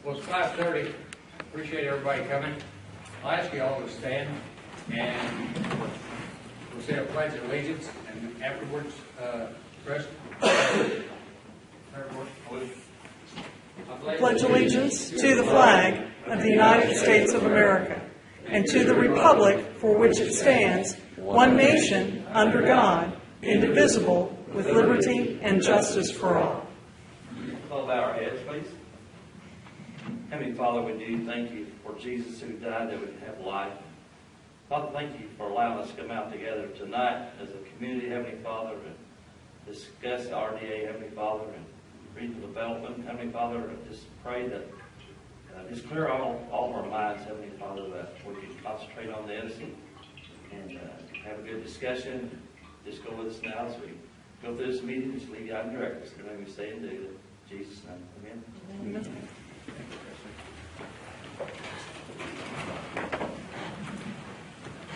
Well, it's 5:30. Appreciate everybody coming. I'll ask you all to stand, and we'll say a pledge of allegiance, and afterwards, Chris. Pledge allegiance to the flag of the United States of America and to the republic for which it stands, one nation, under God, indivisible, with liberty and justice for all. We'll bow our heads, please. Heavenly Father, we do thank you for Jesus who died that we could have life. Father, thank you for allowing us to come out together tonight as a community, Heavenly Father, and discuss RDA, Heavenly Father, and regional development. Heavenly Father, just pray that just clear all of our minds, Heavenly Father, that we can concentrate on this and have a good discussion. Just go with us now as we go through this meeting. Just lead, guide, and direct us. Everything we say and do. In Jesus' name, amen. Amen.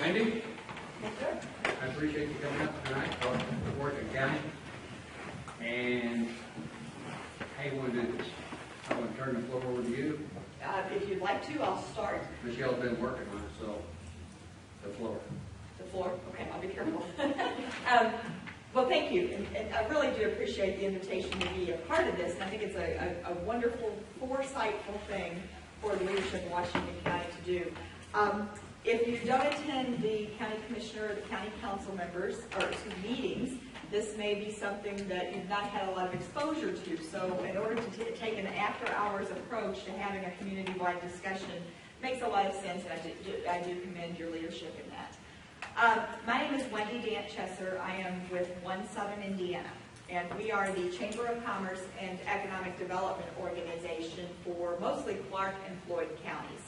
Andy? I appreciate you coming up tonight for work in county. And how you want to do this? I want to turn the floor over to you. If you'd like to, I'll start. Michelle's been working on it, so the floor. The floor? Okay, I'll be careful. Well, thank you. And I really do appreciate the invitation to be a part of this. And I think it's a wonderful, foresightful thing for the leadership of Washington County to do. If you don't attend the county commissioner or the county council members, or meetings, this may be something that you've not had a lot of exposure to. So in order to take an after-hours approach to having a community-wide discussion makes a lot of sense, and I do commend your leadership in that. My name is Wendy Dant-Chesser. I am with One Southern Indiana, and we are the Chamber of Commerce and Economic Development Organization for mostly Clark and Floyd counties.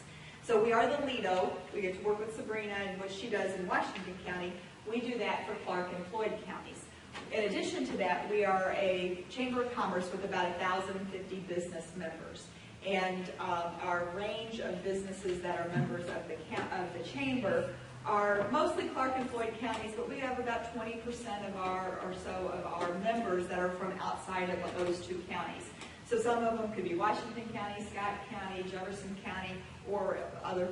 So we are the LEDO. We get to work with Sabrina and what she does in Washington County. We do that for Clark and Floyd counties. In addition to that, we are a Chamber of Commerce with about 1,050 business members. And our range of businesses that are members of the Chamber are mostly Clark and Floyd counties, but we have about 20% of our members that are from outside of those two counties. So some of them could be Washington County, Scott County, Jefferson County, or other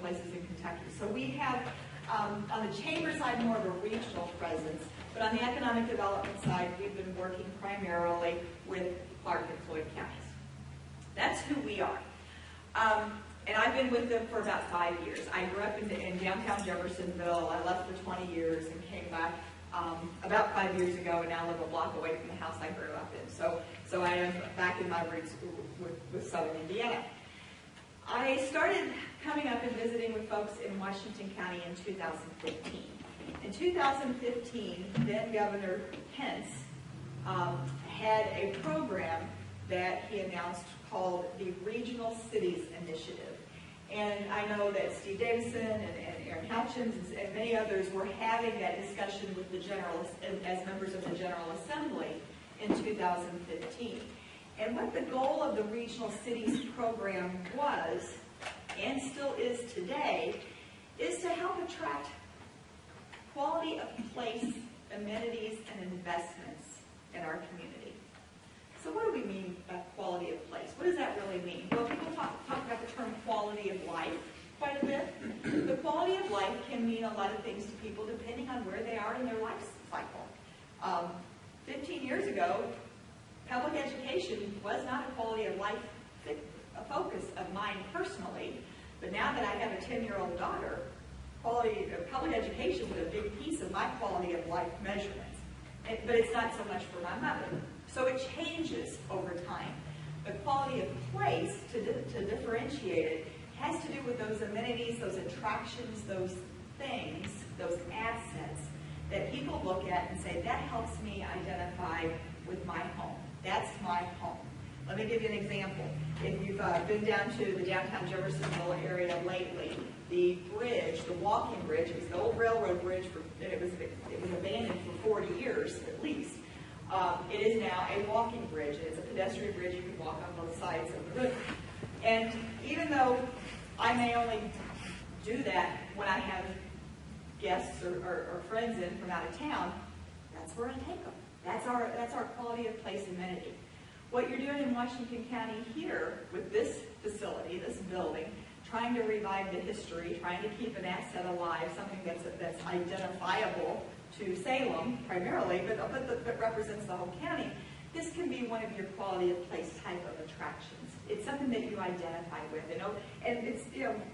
places in Kentucky. So we have, on the Chamber side, more of a regional presence, but on the economic development side, we've been working primarily with Clark and Floyd counties. That's who we are. And I've been with them for about 5 years. I grew up in downtown Jeffersonville. I left for 20 years and came back about 5 years ago, and now live a block away from the house I grew up in. So I am back in my roots with Southern Indiana. I started coming up and visiting with folks in Washington County in 2015. In 2015, then Governor Pence had a program that he announced called the Regional Cities Initiative. And I know that Steve Davison and Aaron Houchins and many others were having that discussion with as members of the General Assembly in 2015. And what the goal of the Regional Cities program was, and still is today, is to help attract quality of place, amenities, and investments in our community. So what do we mean by quality of place? What does that really mean? Well, people talk about the term quality of life quite a bit. The quality of life can mean a lot of things to people depending on where they are in their life cycle. 15 years ago, public education was not a quality of life focus of mine personally, but now that I have a 10-year-old daughter, public education is a big piece of my quality of life measurements. But it's not so much for my mother. So it changes over time. The quality of place, to differentiate it, has to do with those amenities, those attractions, those things, those assets that people look at and say, that helps me identify with my home. That's my home. Let me give you an example. If you've been down to the downtown Jeffersonville area lately, the bridge, the walking bridge, it was the old railroad bridge, it was abandoned for 40 years at least. It is now a walking bridge, and it's a pedestrian bridge. You can walk on both sides of the river. And even though I may only do that when I have guests or friends in from out of town, that's where I take them. That's our quality of place amenity. What you're doing in Washington County here with this facility, this building, trying to revive the history, trying to keep an asset alive, something that's identifiable to Salem primarily, but represents the whole county. This can be one of your quality of place type of attractions. It's something that you identify with, and it's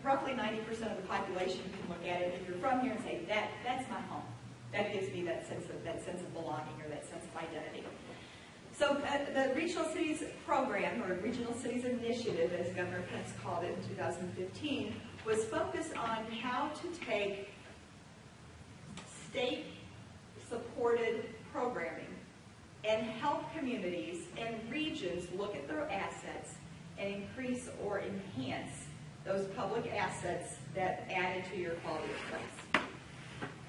roughly 90% of the population can look at it if you're from here and say that's my home. That gives me that sense of belonging or that sense of identity. So the Regional Cities Program, or Regional Cities Initiative, as Governor Pence called it in 2015, was focused on how to take state-supported programming and help communities and regions look at their assets and increase or enhance those public assets that added to your quality of place.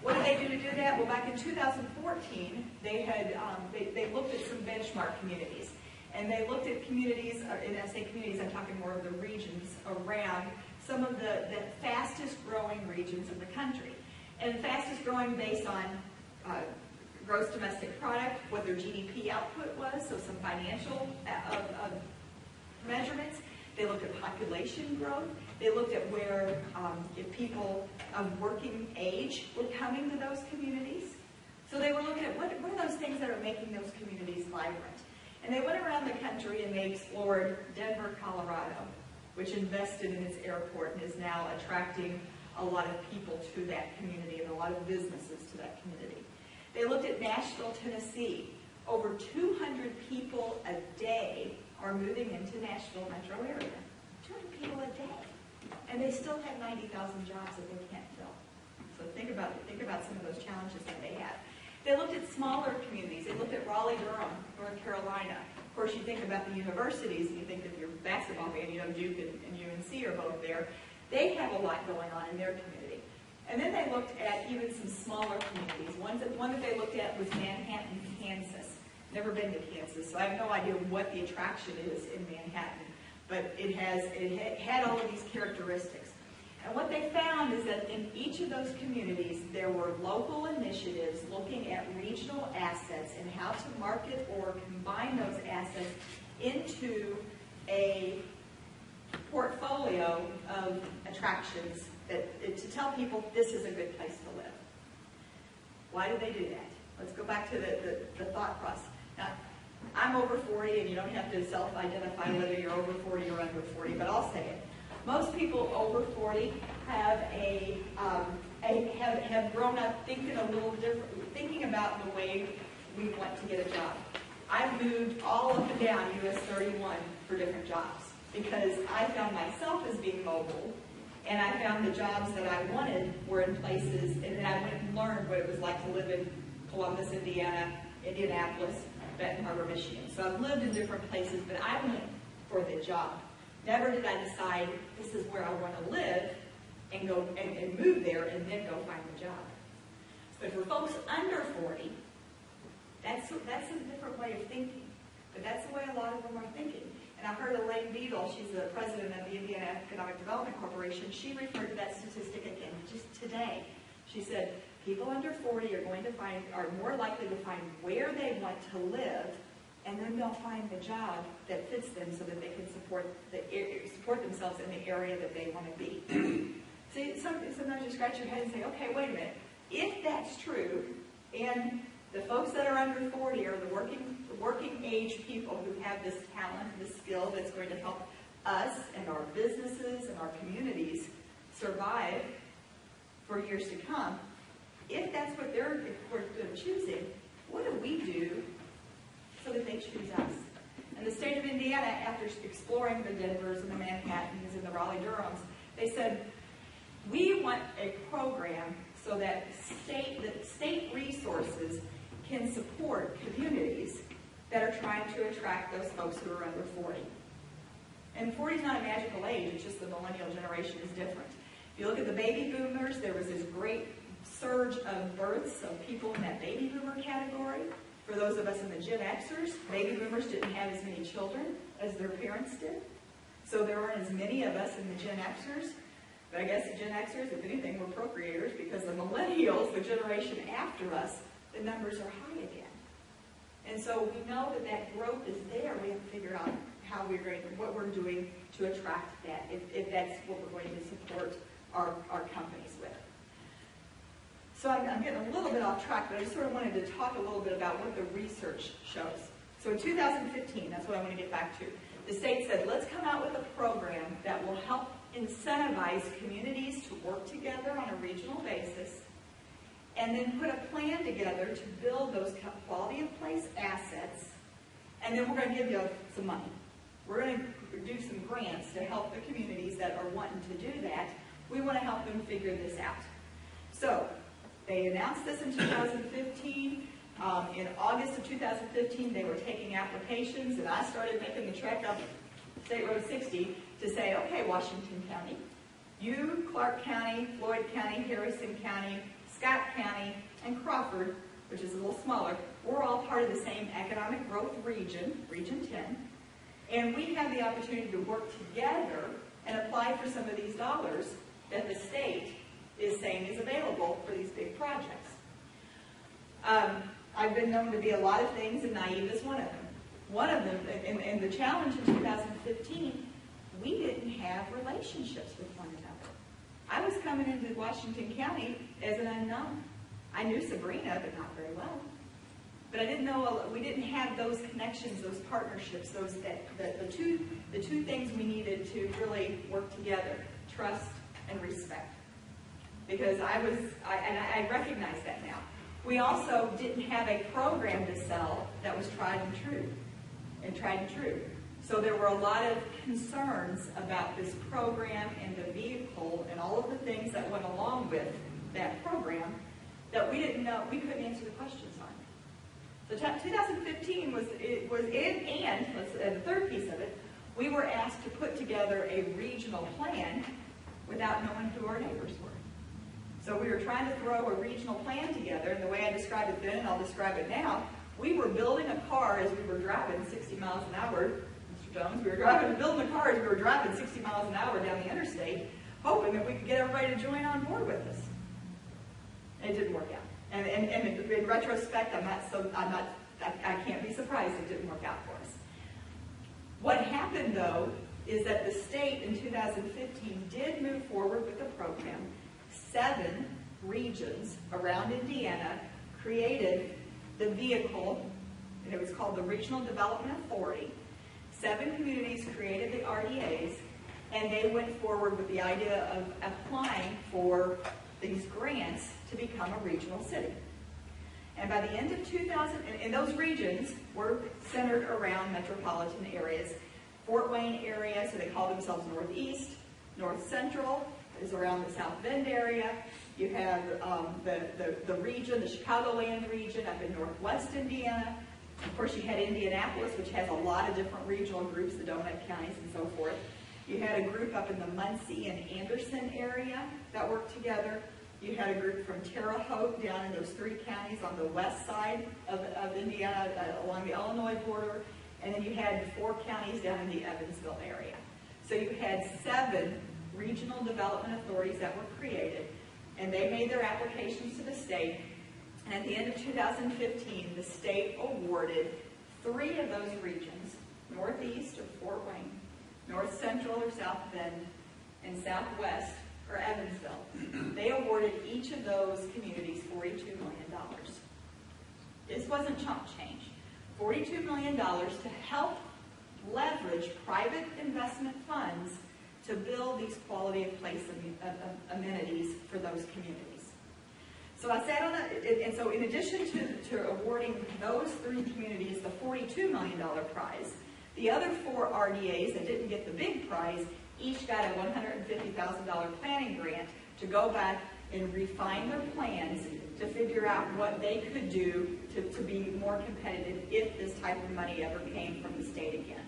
What did they do to do that? Well, back in 2014, they looked at some benchmark communities. And they looked at communities, and I say communities, I'm talking more of the regions around some of the fastest growing regions of the country. And the fastest growing based on gross domestic product, what their GDP output was, so some financial measurements. They looked at population growth. They looked at where, if people of working age were coming to those communities. So they were looking at what are those things that are making those communities vibrant. And they went around the country and they explored Denver, Colorado, which invested in its airport and is now attracting a lot of people to that community and a lot of businesses to that community. They looked at Nashville, Tennessee. Over 200 people a day are moving into Nashville metro area. 200 people a day. And they still have 90,000 jobs that they can't fill. So think about some of those challenges that they have. They looked at smaller communities. They looked at Raleigh, Durham, North Carolina. Of course, you think about the universities, and you think that your basketball fan, Duke and UNC are both there. They have a lot going on in their community. And then they looked at even some smaller communities. One that they looked at was Manhattan, Kansas. Never been to Kansas, so I have no idea what the attraction is in Manhattan. But it had all of these characteristics. And what they found is that in each of those communities, there were local initiatives looking at regional assets and how to market or combine those assets into a portfolio of attractions to tell people this is a good place to live. Why did they do that? Let's go back to the thought process. Now, I'm over 40, and you don't have to self-identify whether you're over 40 or under 40, but I'll say it. Most people over 40 have have grown up thinking a little different, thinking about the way we want to get a job. I've moved all up and down US 31 for different jobs because I found myself as being mobile, and I found the jobs that I wanted were in places, and then I went and learned what it was like to live in Columbus, Indiana, Indianapolis, Benton Harbor, Michigan. So I've lived in different places, but I went for the job. Never did I decide this is where I want to live and go and move there and then go find the job. But for folks under 40, that's a different way of thinking. But that's the way a lot of them are thinking. And I heard Elaine Beadle, she's the president of the Indiana Economic Development Corporation, she referred to that statistic again just today. She said people under 40 are more likely to find where they want to live, and then they'll find the job that fits them so that they can support themselves in the area that they want to be. See, sometimes you scratch your head and say, okay, wait a minute. If that's true, and the folks that are under 40 are the working age people who have this talent, this skill that's going to help us and our businesses and our communities survive for years to come, if that's what they're choosing, what do we do so that they choose us? And the state of Indiana, after exploring the Denvers and the Manhattans and the Raleigh-Durhams, they said, we want a program so that state resources can support communities that are trying to attract those folks who are under 40. And 40 is not a magical age, it's just the millennial generation is different. If you look at the baby boomers, there was this great surge of births of people in that baby boomer category. For those of us in the Gen Xers, baby boomers didn't have as many children as their parents did. So there weren't as many of us in the Gen Xers. But I guess the Gen Xers, if anything, were procreators because the millennials, the generation after us, the numbers are high again. And so we know that that growth is there. We have to figure out how we're going, what we're doing to attract that, if that's what we're going to support our companies with. So I'm getting a little bit off track, but I just sort of wanted to talk a little bit about what the research shows. So in 2015, that's what I want to get back to. The state said, let's come out with a program that will help incentivize communities to work together on a regional basis, and then put a plan together to build those quality of place assets, and then we're going to give you some money. We're going to do some grants to help the communities that are wanting to do that. We want to help them figure this out. So they announced this in 2015. In August of 2015, they were taking applications, and I started making the trek up State Road 60 to say, okay, Washington County, you, Clark County, Floyd County, Harrison County, Scott County, and Crawford, which is a little smaller, we're all part of the same economic growth region, Region 10, and we have the opportunity to work together and apply for some of these dollars that the state is saying is available for these big projects. I've been known to be a lot of things, and naive is one of them. One of them, and the challenge in 2015, we didn't have relationships with one another. I was coming into Washington County as an unknown. I knew Sabrina, but not very well. But I didn't know, we didn't have those connections, those partnerships, the two things we needed to really work together, trust and respect. Because I recognize that now. We also didn't have a program to sell that was tried and true. So there were a lot of concerns about this program and the vehicle and all of the things that went along with that program that we didn't know, we couldn't answer the questions on. So 2015 was the third piece of it, we were asked to put together a regional plan without knowing who our neighbors were. So we were trying to throw a regional plan together, and the way I described it then, and I'll describe it now, we were building a car as we were driving 60 miles an hour. Mr. Jones, we were building a car as we were driving 60 miles an hour down the interstate, hoping that we could get everybody to join on board with us. And it didn't work out. And in retrospect, I can't be surprised it didn't work out for us. What happened, though, is that the state in 2015 did move forward with the program. 7 regions around Indiana created the vehicle, and it was called the Regional Development Authority. 7 communities created the RDAs, and they went forward with the idea of applying for these grants to become a regional city. And by the end of 2000, and those regions were centered around metropolitan areas. Fort Wayne area, so they call themselves Northeast. North Central is around the South Bend area. You have the region, the Chicagoland region up in Northwest Indiana. Of course, you had Indianapolis, which has a lot of different regional groups, the donut counties and so forth. You had a group up in the Muncie and Anderson area that worked together. You had a group from Terre Haute down in those 3 counties on the west side of Indiana, along the Illinois border. And then you had 4 counties down in the Evansville area. So you had 7 regional development authorities that were created, and they made their applications to the state. And at the end of 2015, the state awarded 3 of those regions, Northeast or Fort Wayne, North Central or South Bend, and Southwest or Evansville. They awarded each of those communities $42 million. This wasn't chump change. $42 million to help leverage private investment funds to build these quality of place amenities for those communities. So I sat on it, and so in addition to awarding those 3 communities the $42 million prize, the other 4 RDAs that didn't get the big prize each got a $150,000 planning grant to go back and refine their plans to figure out what they could do to be more competitive if this type of money ever came from the state again.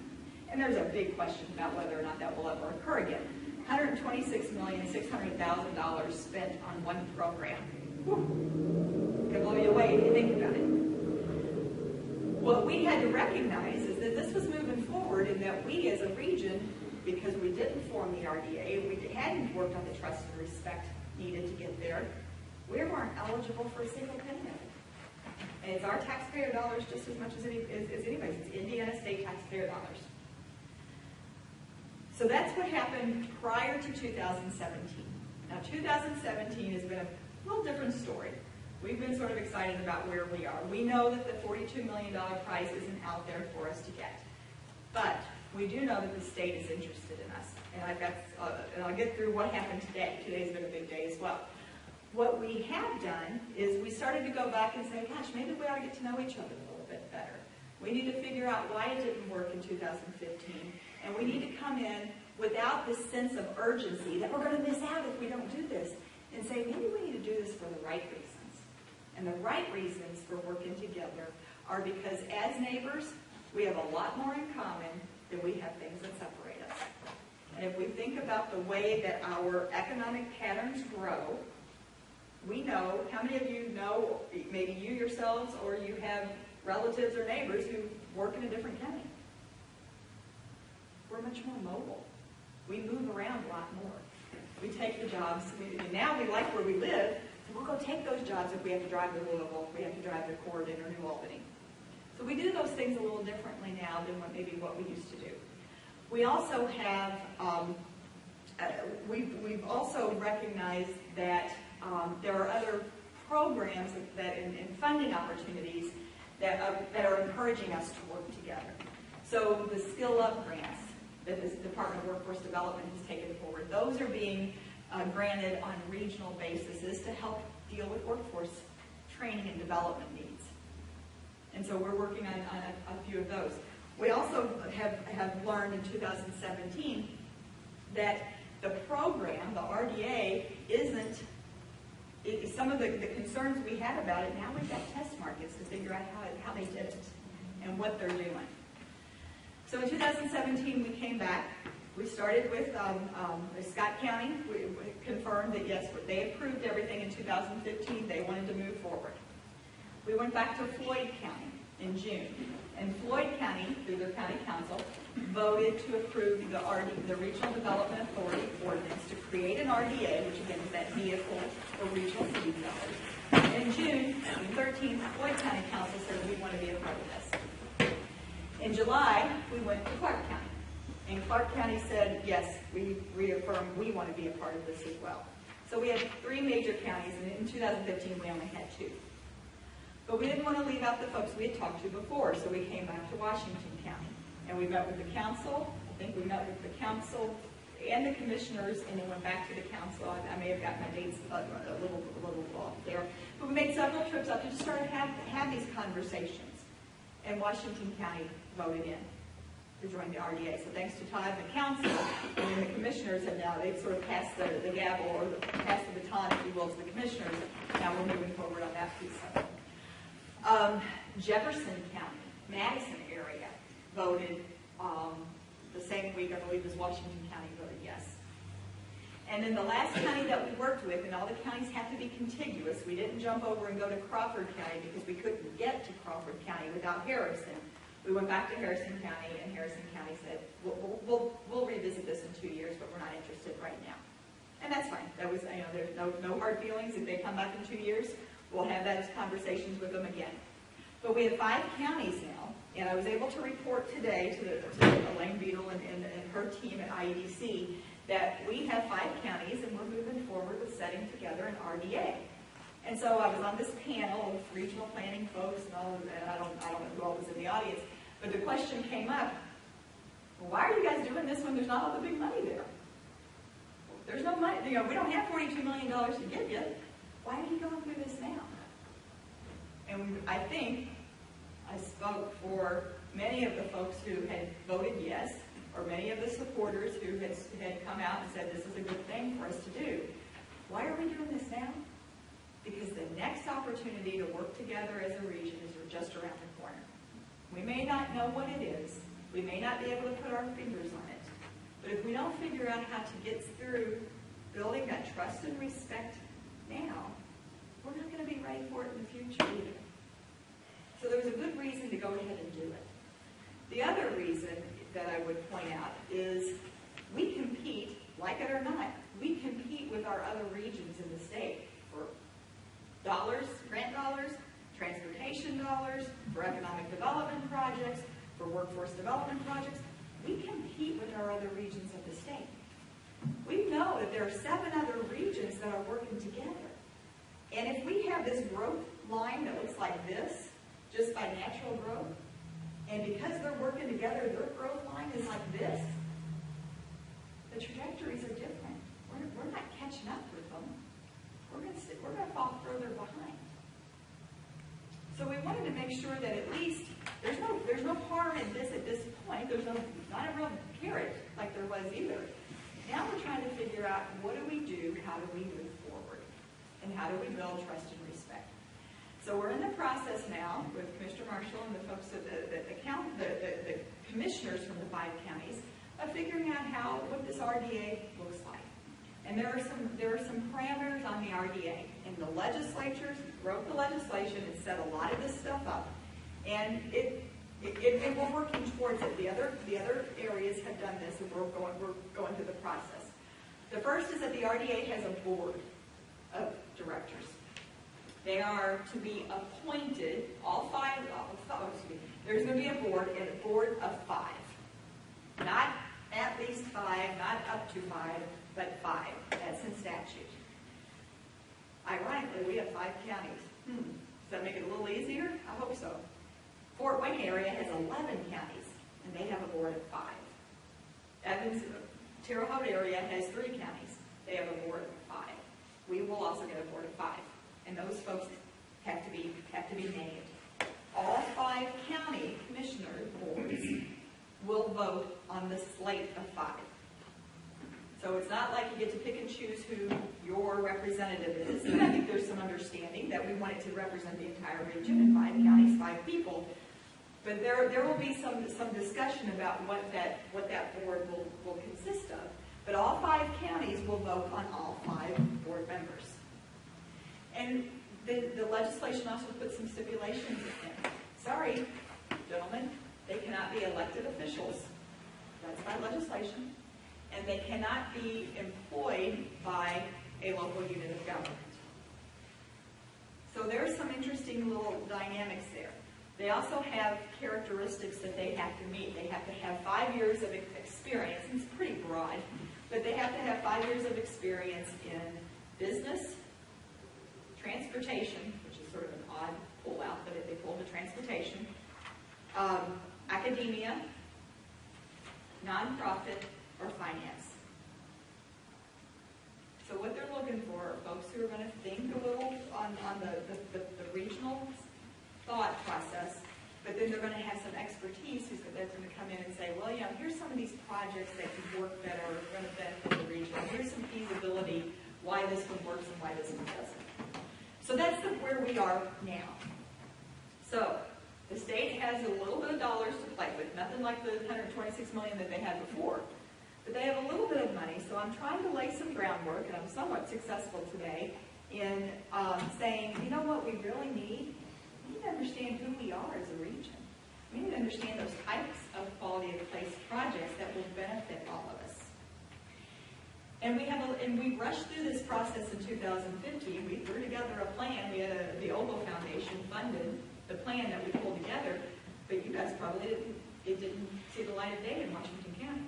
And there's a big question about whether or not that will ever occur again. $126,600,000 spent on one program. Whew. It can blow you away if you think about it. What we had to recognize is that this was moving forward and that we as a region, because we didn't form the RDA, we hadn't worked on the trust and respect needed to get there, we weren't eligible for a single penny of it. And it's our taxpayer dollars just as much as anybody's. It's Indiana state taxpayer dollars. So that's what happened prior to 2017. Now 2017 has been a little different story. We've been sort of excited about where we are. We know that the $42 million prize isn't out there for us to get. But we do know that the state is interested in us. And I'll get through what happened today. Today's been a big day as well. What we have done is we started to go back and say, gosh, maybe we ought to get to know each other a little bit better. We need to figure out why it didn't work in 2015. And we need to come in without this sense of urgency that we're going to miss out if we don't do this. And say, maybe we need to do this for the right reasons. And the right reasons for working together are because as neighbors, we have a lot more in common than we have things that separate us. And if we think about the way that our economic patterns grow, we know, how many of you know, maybe you yourselves or you have relatives or neighbors who work in a different county? We're much more mobile. We move around a lot more. We take the jobs. Now we like where we live, so we'll go take those jobs if we have to drive to Louisville, if we have to drive to Corydon or New Albany. So we do those things a little differently now than what we used to do. We also have, we've also recognized that there are other programs that and funding opportunities that are encouraging us to work together. So the Skill Up grants that the Department of Workforce Development has taken forward, those are being granted on a regional basis to help deal with workforce training and development needs. And so we're working on a few of those. We also have learned in 2017 that the program, the RDA, some of the concerns we had about it, now we've got test markets to figure out how they did it and what they're doing. So in 2017, we came back. We started with Scott County. We confirmed that, yes, they approved everything in 2015. They wanted to move forward. We went back to Floyd County in June. And Floyd County, through their county council, voted to approve the Regional Development Authority ordinance to create an RDA, which again is that vehicle for regional city developers. In June 13th, Floyd County Council said we want to be a part of this. In July, we went to Clark County. And Clark County said, yes, we reaffirm we want to be a part of this as well. So we had 3 major counties, and in 2015 we only had 2. But we didn't want to leave out the folks we had talked to before, so we came back to Washington County. And we met with the council. I think we met with the council and the commissioners, and then went back to the council. I may have got my dates a little off there. But we made several trips up to just start to have these conversations. And Washington County voted in to join the RDA. So thanks to Todd and the council, and then the commissioners have now, they've sort of passed the gavel, or passed the baton, if you will, to the commissioners. Now we're moving forward on that piece of it. Jefferson County, Madison area, voted the same week, I believe, as Washington County voted yes. And then the last county that we worked with, and all the counties have to be contiguous, we didn't jump over and go to Crawford County because we couldn't get to Crawford County without Harrison. We went back to Harrison County, and Harrison County said, we'll revisit this in 2 years, but we're not interested right now. And that's fine. That was, there's no hard feelings. If they come back in 2 years, we'll have those conversations with them again. But we have 5 counties now, and I was able to report today to Elaine Beadle and her team at IEDC that we have 5 counties, and we're moving forward with setting together an RDA. And so I was on this panel of regional planning folks and all of that. I don't know who all was in the audience, but the question came up, well, why are you guys doing this when there's not all the big money there? There's no money, we don't have $42 million to give you. Why are you going through this now? And I think I spoke for many of the folks who had voted yes, or many of the supporters who had come out and said this is a good thing for us to do. Why are we doing this now? Because the next opportunity to work together as a region is just around the corner. We may not know what it is. We may not be able to put our fingers on it. But if we don't figure out how to get through building that trust and respect now, we're not going to be ready for it in the future either. So there's a good reason to go ahead and do it. The other reason that I would point out is we compete, like it or not, we compete with our other regions in the state for dollars, grant dollars, transportation education dollars, for economic development projects, for workforce development projects. We compete with our other regions of the state. We know that there are 7 other regions that are working together. And if we have this growth line that looks like this, just by natural growth, and because they're working together, their growth line is like this, the trajectories are different. We're not catching up with them. We're going to fall further behind. So we wanted to make sure that at least there's no harm in this at this point. There's not a real carrot like there was either. Now we're trying to figure out, what do we do? How do we move forward? And how do we build trust and respect? So we're in the process now with Commissioner Marshall and the folks at the commissioners from the 5 counties of figuring out what this RDA looks like. And there are some parameters on the RDA. And the legislatures wrote the legislation and set a lot of this stuff up. And we're working towards it. The other areas have done this, and we're going through the process. The first is that the RDA has a board of directors. They are to be appointed, there's going to be a board, and a board of 5. Not at least 5, not up to 5, but 5. That's in statute. Ironically, we have 5 counties. Does that make it a little easier? I hope so. Fort Wayne area has 11 counties, and they have a board of 5. Evans, Terre Haute area has 3 counties. They have a board of 5. We will also get a board of 5. And those folks have to be named. All 5 county commissioner boards will vote on the slate of 5. So it's not like you get to pick and choose who your representative is. And I think there's some understanding that we want it to represent the entire region in 5 counties, 5 people. But there will be some discussion about what that board will consist of. But all 5 counties will vote on all 5 board members. And the legislation also puts some stipulations in. Sorry, gentlemen, they cannot be elected officials. That's by legislation. And they cannot be employed by a local unit of government. So there's some interesting little dynamics there. They also have characteristics that they have to meet. They have to have 5 years of experience. It's pretty broad, but they have to have 5 years of experience in business, transportation, which is sort of an odd pull-out, but they pull the transportation, academia, nonprofit, or finance. So what they're looking for are folks who are going to think a little on the regional thought process, but then they're going to have some expertise that's going to come in and say, well, here's some of these projects that could work that are going to benefit the region. Here's some feasibility, why this one works and why this one doesn't. So that's where we are now. So the state has a little bit of dollars to play with, nothing like the $126 million that they had before. But they have a little bit of money, so I'm trying to lay some groundwork, and I'm somewhat successful today in saying, you know what we really need? We need to understand who we are as a region. We need to understand those types of quality of place projects that will benefit all of us. And we rushed through this process in 2015. We threw together a plan. We had the Oval Foundation funded the plan that we pulled together, but you guys probably didn't see the light of day in Washington County.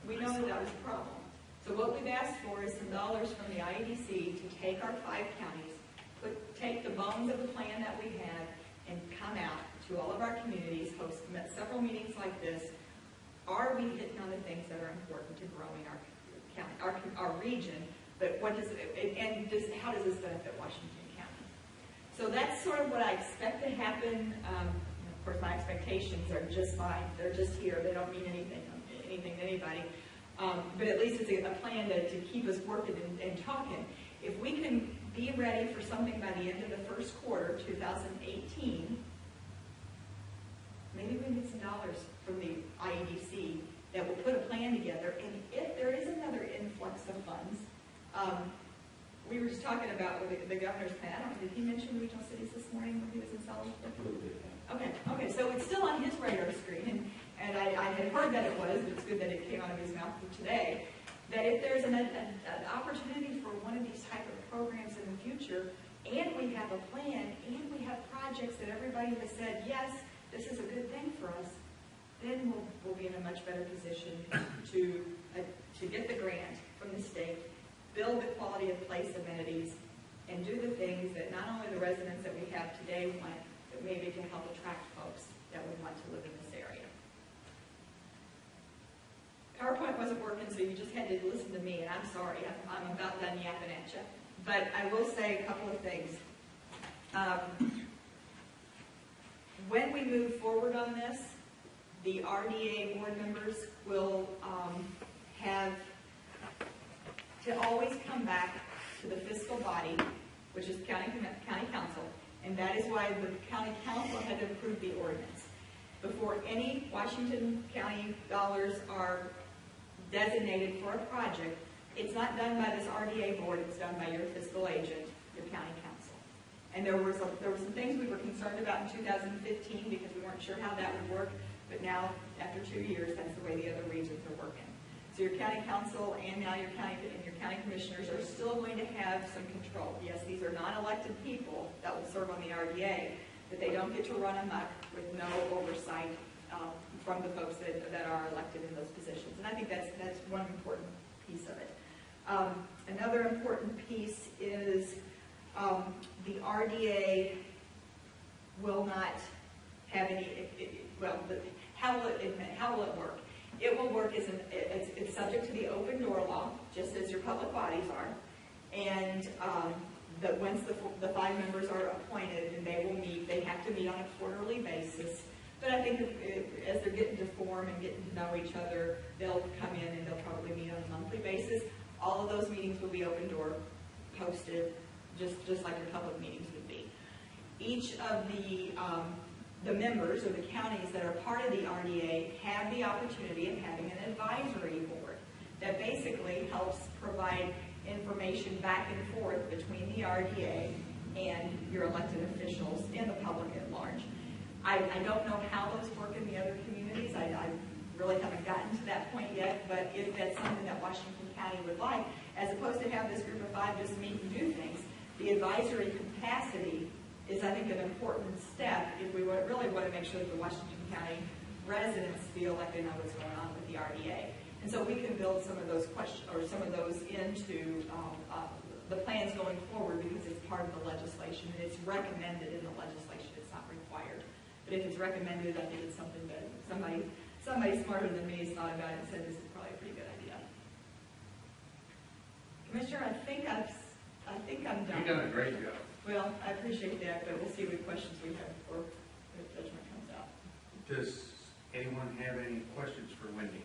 We know that was a problem. So what we've asked for is some dollars from the IEDC to take our 5 counties, take the bones of the plan that we had, and come out to all of our communities, host several meetings like this. Are we hitting on the things that are important to growing our county, our region? But how does this benefit Washington County? So that's sort of what I expect to happen. Of course, my expectations are just fine. They're just here. They don't mean anything to anybody. But at least it's a plan to keep us working and talking. If we can be ready for something by the end of the first quarter, 2018, maybe we can get some dollars from the IEDC that will put a plan together. And if there is another influx of funds, we were just talking about with the governor's plan. I don't know, did he mention regional cities this morning when he was in Salisbury? Okay, so it's still on his radar screen, and I had heard that it was, but it's good that it came out of his mouth today, that if there's an opportunity for one of these type of programs in the future, and we have a plan, and we have projects that everybody has said, yes, this is a good thing for us, then we'll be in a much better position to get the grant from the state, build the quality of place amenities, and do the things that not only the residents that we have today want, but maybe to help attract folks that would want to live in this area. PowerPoint wasn't working, so you just had to listen to me, and I'm sorry, I'm about done yapping at you. But I will say a couple of things. When we move forward on this, the RDA board members will have to always come back to the fiscal body, which is county council, and that is why the county council had to approve the ordinance. Before any Washington County dollars are designated for a project, it's not done by this RDA board, it's done by your fiscal agent, your county council. And there were some things we were concerned about in 2015 because we weren't sure how that would work, but now, after 2 years, that's the way the other regions are working. So your county council and now your county commissioners are still going to have some control. Yes, these are non-elected people that will serve on the RDA, but they don't get to run amok with no oversight from the folks that are elected in those positions. And I think that's one important piece of it. Another important piece is the RDA will not have any, how will it work? It will work it's subject to the open door law, just as your public bodies are. And that once the 5 members are appointed, and they will meet, they have to meet on a quarterly basis. But I think as they're getting to form and getting to know each other, they'll come in and they'll probably meet on a monthly basis. All of those meetings will be open door, posted, just like your public meetings would be. Each of the members or the counties that are part of the RDA have the opportunity of having an advisory board that basically helps provide information back and forth between the RDA and your elected officials and the public at large. I don't know how those work in the other communities. I really haven't gotten to that point yet, but if that's something that Washington County would like, as opposed to have this group of 5 just meet and do things, the advisory capacity is, I think, an important step if we really want to make sure that the Washington County residents feel like they know what's going on with the RDA. And so we can build some of those questions or some of those into the plans going forward because it's part of the legislation and it's recommended in the legislation. It's not required. But if it's recommended, I think it's something that somebody smarter than me has thought about it and said this is probably a pretty good idea. Commissioner, I think I'm done. You've done a great job. Well, I appreciate that, but we'll see what questions we have before the judgment comes out. Does anyone have any questions for Wendy?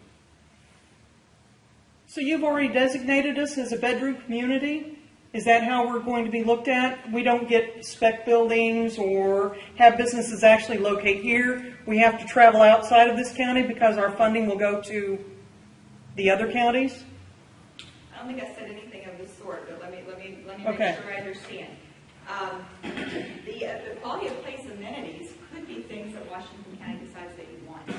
So you've already designated us as a bedroom community? Is that how we're going to be looked at? We don't get spec buildings or have businesses actually locate here. We have to travel outside of this county because our funding will go to the other counties? I don't think I said anything of the sort, but let me Okay. make sure I understand. The quality of place amenities could be things that Washington County decides that you want.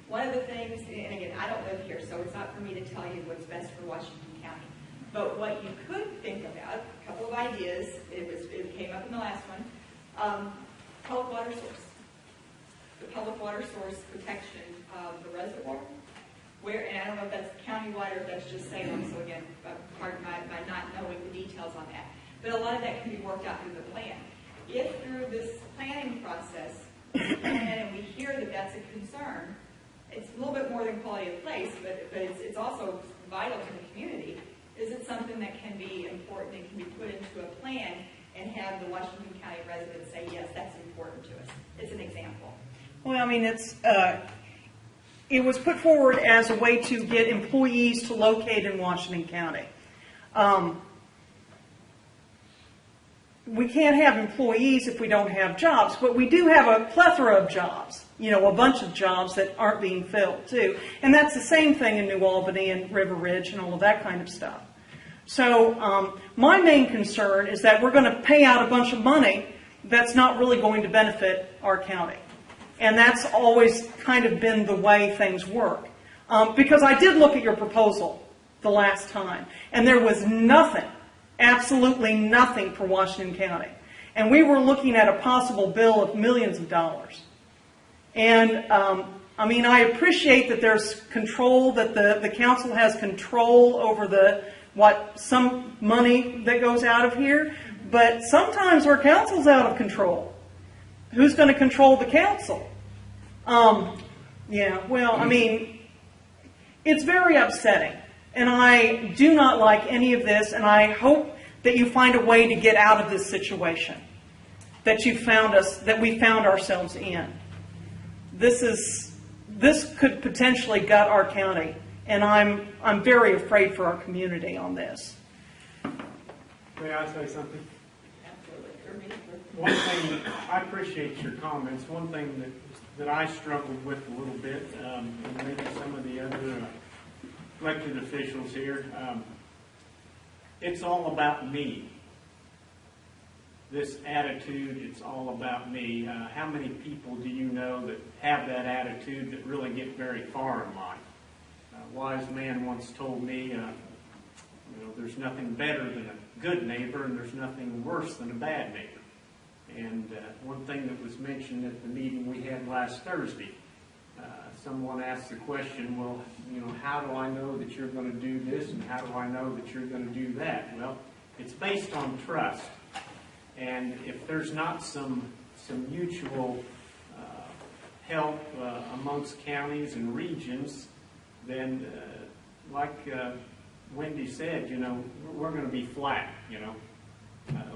One of the things, and again, I don't live here, so it's not for me to tell you what's best for Washington County. But what you could think about, a couple of ideas, it came up in the last one, public water source. The public water source protection of the reservoir. And I don't know if that's countywide or if that's just Salem, so again, pardon my not knowing the details on that. But a lot of that can be worked out through the plan. If through this planning process, and we hear that that's a concern, it's a little bit more than quality of place, but it's also vital to the community. Is it something that can be important and can be put into a plan and have the Washington County residents say, yes, that's important to us? It's an example. Well, I mean, it was put forward as a way to get employees to locate in Washington County. We can't have employees if we don't have jobs, but we do have a plethora of jobs, a bunch of jobs that aren't being filled too. And that's the same thing in New Albany and River Ridge and all of that kind of stuff. So my main concern is that we're going to pay out a bunch of money that's not really going to benefit our county. And that's always kind of been the way things work. Because I did look at your proposal the last time, and there was nothing absolutely nothing for Washington County. And we were looking at a possible bill of millions of dollars. And I mean, I appreciate that there's control, that the council has control over some money that goes out of here, but sometimes our council's out of control. Who's going to control the council? Yeah, well, I mean, it's very upsetting, and I do not like any of this, and I hope that you find a way to get out of this situation that we found ourselves in. This could potentially gut our county, and I'm very afraid for our community on this. May I say something? Absolutely. One thing, I appreciate your comments. One thing that I struggled with a little bit, and maybe some of the other elected officials here, it's all about me. This attitude, it's all about me. How many people do you know that have that attitude that really get very far in life? A wise man once told me, there's nothing better than a good neighbor, and there's nothing worse than a bad neighbor. And one thing that was mentioned at the meeting we had last Thursday, someone asked the question, well, how do I know that you're going to do this, and how do I know that you're going to do that? Well, it's based on trust. And if there's not some mutual help amongst counties and regions, then like Wendy said, we're going to be flat.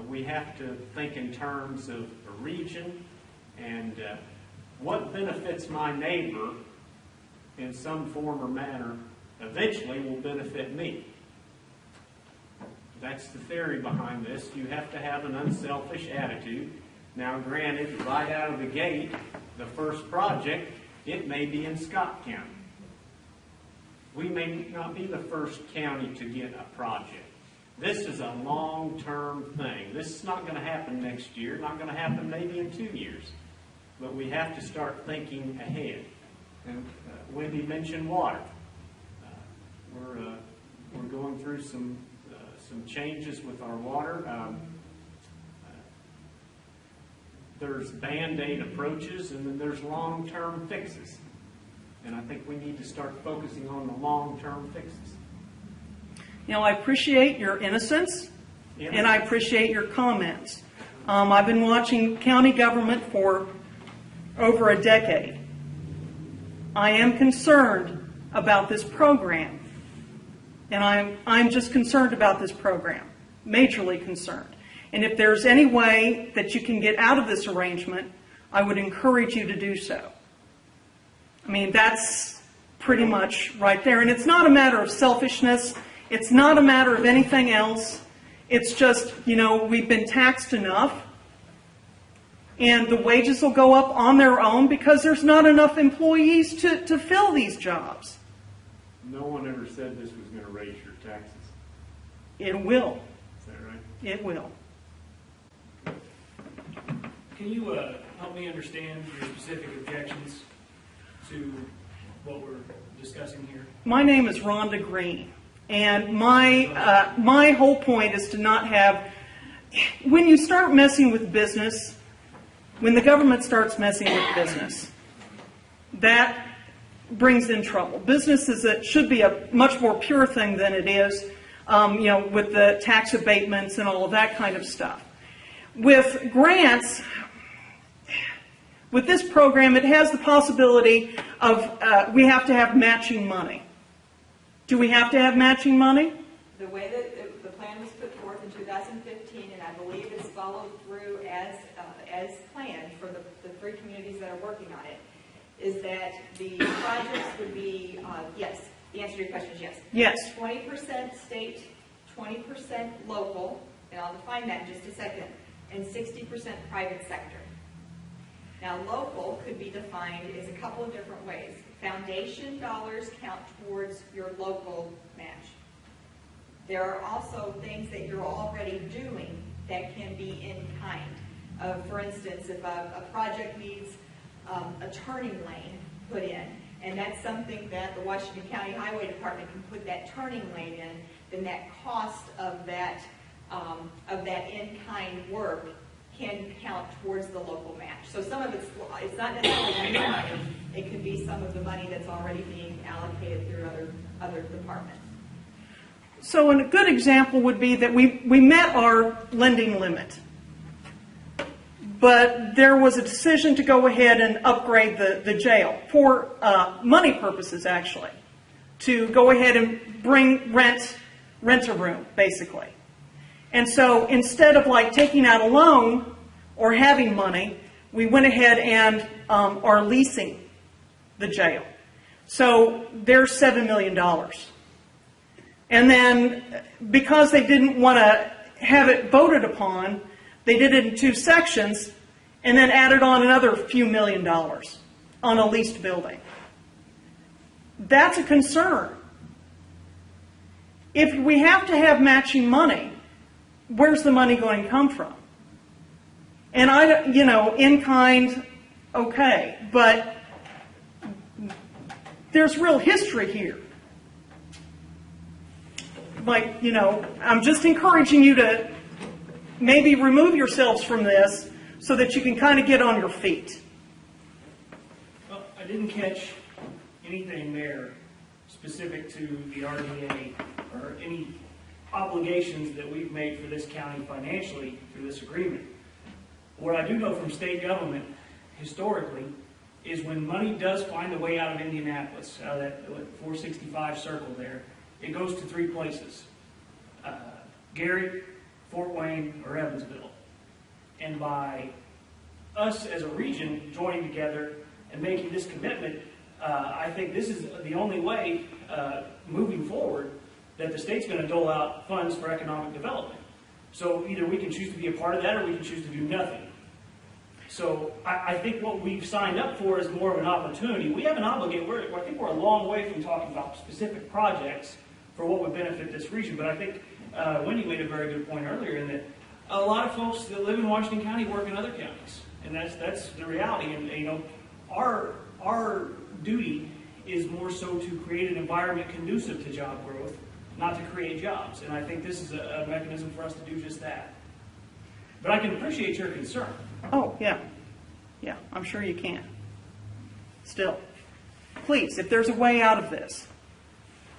We have to think in terms of a region, and what benefits my neighbor in some form or manner eventually will benefit me. That's the theory behind this. You have to have an unselfish attitude. Now, granted, right out of the gate, the first project, it may be in Scott County. We may not be the first county to get a project. This is a long-term thing. This is not going to happen next year, not going to happen maybe in 2 years. But we have to start thinking ahead. And Wendy mentioned water. We're going through some changes with our water. There's Band-Aid approaches, and then there's long-term fixes. And I think we need to start focusing on the long-term fixes. I appreciate your innocence, and I appreciate your comments. I've been watching county government for over a decade. I am concerned about this program. And I'm just concerned about this program, majorly concerned. And if there's any way that you can get out of this arrangement, I would encourage you to do so. I mean, that's pretty much right there. And it's not a matter of selfishness. It's not a matter of anything else. It's just, we've been taxed enough, and the wages will go up on their own because there's not enough employees to fill these jobs. No one ever said this was going to raise your taxes. It will. Is that right? It will. Can you help me understand your specific objections to what we're discussing here? My name is Rhonda Green, and my whole point is to not have. When you start messing with business, when the government starts messing with business, that brings in trouble. Business should be a much more pure thing than it is, with the tax abatements and all of that kind of stuff. With grants, with this program, it has the possibility of we have to have matching money. Do we have to have matching money? The way that the plan was put forth in 2015, and I believe it's followed through as planned for the three communities that are working on it, is that the projects would be, yes, the answer to your question is yes. Yes. 20% state, 20% local, and I'll define that in just a second, and 60% private sector. Now, local could be defined as a couple of different ways. Foundation dollars count towards your local match. There are also things that you're already doing that can be in kind. For instance, if a project needs a turning lane put in, and that's something that the Washington County Highway Department can put that turning lane in, then that cost of that of that in-kind work can count towards the local match. So some of it's not necessarily new money. It could be some of the money that's already being allocated through other departments. So a good example would be that we met our lending limit, but there was a decision to go ahead and upgrade the jail for money purposes, actually, to go ahead and rent a room, basically. And so instead of like taking out a loan or having money, we went ahead and are leasing the jail. So there's $7 million. And then because they didn't want to have it voted upon, they did it in 2 sections and then added on another few $1 million on a leased building. That's a concern. If we have to have matching money, where's the money going to come from? And in kind, okay, but there's real history here. Like, I'm just encouraging you to maybe remove yourselves from this so that you can kind of get on your feet. Well, I didn't catch anything there specific to the RDA or any obligations that we've made for this county financially through this agreement. What I do know from state government historically is when money does find a way out of Indianapolis, out of that 465 circle there, it goes to 3 places: Gary, Fort Wayne, or Evansville. And by us as a region joining together and making this commitment, I think this is the only way moving forward that the state's going to dole out funds for economic development. So either we can choose to be a part of that or we can choose to do nothing. So I think what we've signed up for is more of an opportunity. We have an obligation. I think we're a long way from talking about specific projects for what would benefit this region. But I think Wendy made a very good point earlier in that a lot of folks that live in Washington County work in other counties. And that's the reality. And our duty is more so to create an environment conducive to job growth, not to create jobs. And I think this is a mechanism for us to do just that. But I can appreciate your concern. Oh, yeah. Yeah, I'm sure you can. Still. Please, if there's a way out of this,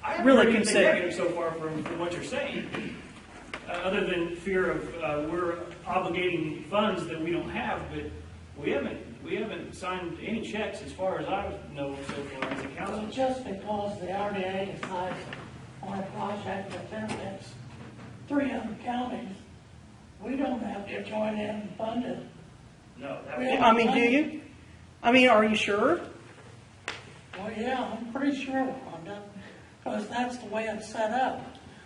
I haven't really heard anything consider. negative so far from what you're saying, other than fear of we're obligating funds that we don't have, but we haven't signed any checks as far as I know so far as a council. Just because the RDA decides on a project that benefits 3 other counties, we don't have to join in and fund it. No, Do you? Are you sure? Well, yeah, I'm pretty sure, Wanda, because that's the way it's set up.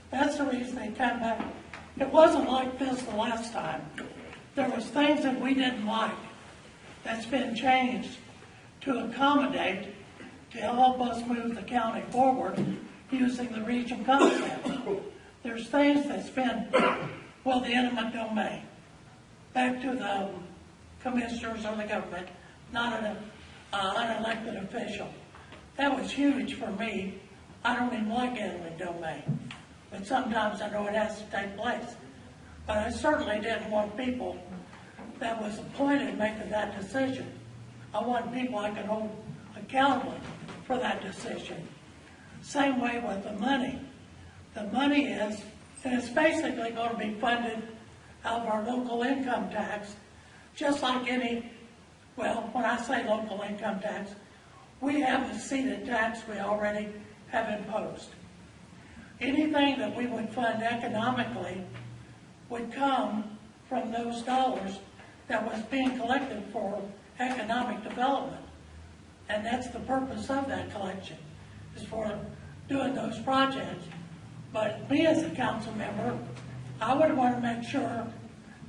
That's the reason they come back. It wasn't like this the last time. There was things that we didn't like that's been changed to accommodate, to help us move the county forward using the region concept. There's things that's been, the eminent domain, back to the commissioners or the government, not an unelected official. That was huge for me. I don't even like eminent domain, but sometimes I know it has to take place. But I certainly didn't want people that was appointed making that decision. I want people I can hold accountable for that decision. Same way with the money. The money is, and it's basically going to be funded out of our local income tax, just like when I say local income tax, we have a seated tax we already have imposed. Anything that we would fund economically would come from those dollars that was being collected for economic development. And that's the purpose of that collection, is for doing those projects. But me as a council member, I would want to make sure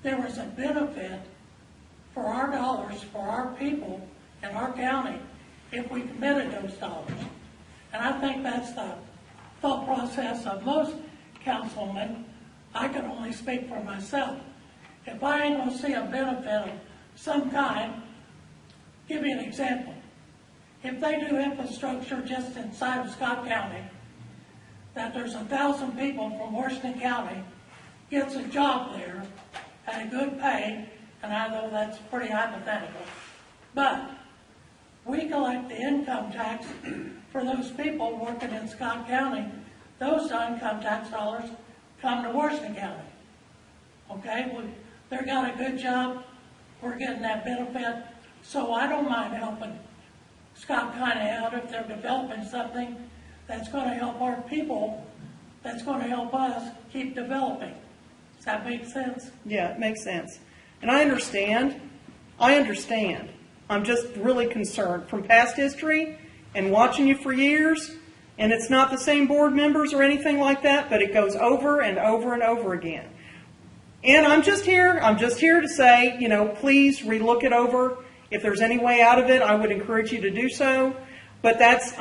there was a benefit for our dollars, for our people in our county, if we committed those dollars. And I think that's the thought process of most councilmen. I can only speak for myself. If I ain't going to see a benefit of some kind, give you an example. If they do infrastructure just inside of Scott County, that there's 1,000 people from Washington County gets a job there at a good pay, and I know that's pretty hypothetical, but we collect the income tax for those people working in Scott County. Those income tax dollars come to Washington County. Okay, they got a good job, we're getting that benefit, so I don't mind helping Scott County out if they're developing something that's going to help our people, that's going to help us keep developing. Does that make sense? Yeah, it makes sense. And I understand. I'm just really concerned from past history and watching you for years, and it's not the same board members or anything like that, but it goes over and over and over again. And I'm just here to say, please relook it over. If there's any way out of it, I would encourage you to do so. But that's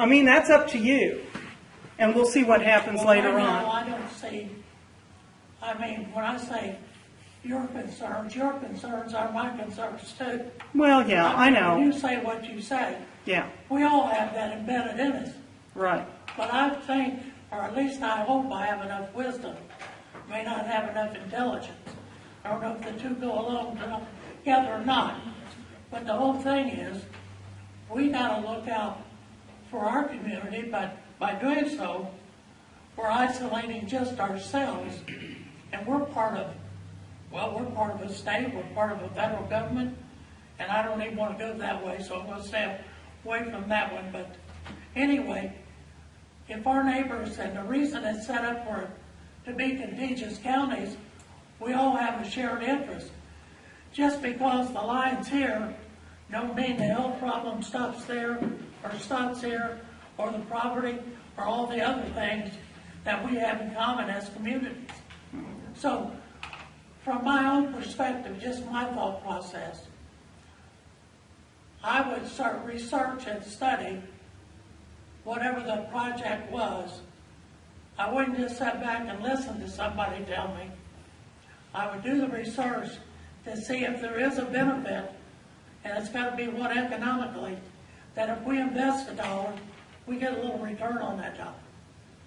up to you. And we'll see what happens later right on. now, I don't see, when I say your concerns are my concerns too. Well, yeah, I know. You say what you say. Yeah, We all have that embedded in us. right. But I think, or at least I hope I have enough wisdom, may not have enough intelligence. I don't know if the two go along together or not. But the whole thing is, we gotta look out for our community, but by doing so, we're isolating just ourselves, and we're part of a state, we're part of a federal government, and I don't even want to go that way, so I'm going to stay away from that one. But anyway, if our neighbors, and the reason it's set up for to be contiguous counties, we all have a shared interest. Just because the line's here, don't mean the health problem stops there, or stops here, or the property, or all the other things that we have in common as communities. So, from my own perspective, just my thought process, I would start research and study whatever the project was. I wouldn't just sit back and listen to somebody tell me. I would do the research to see if there is a benefit, and it's got to be one economically, that if we invest $1, we get a little return on that dollar.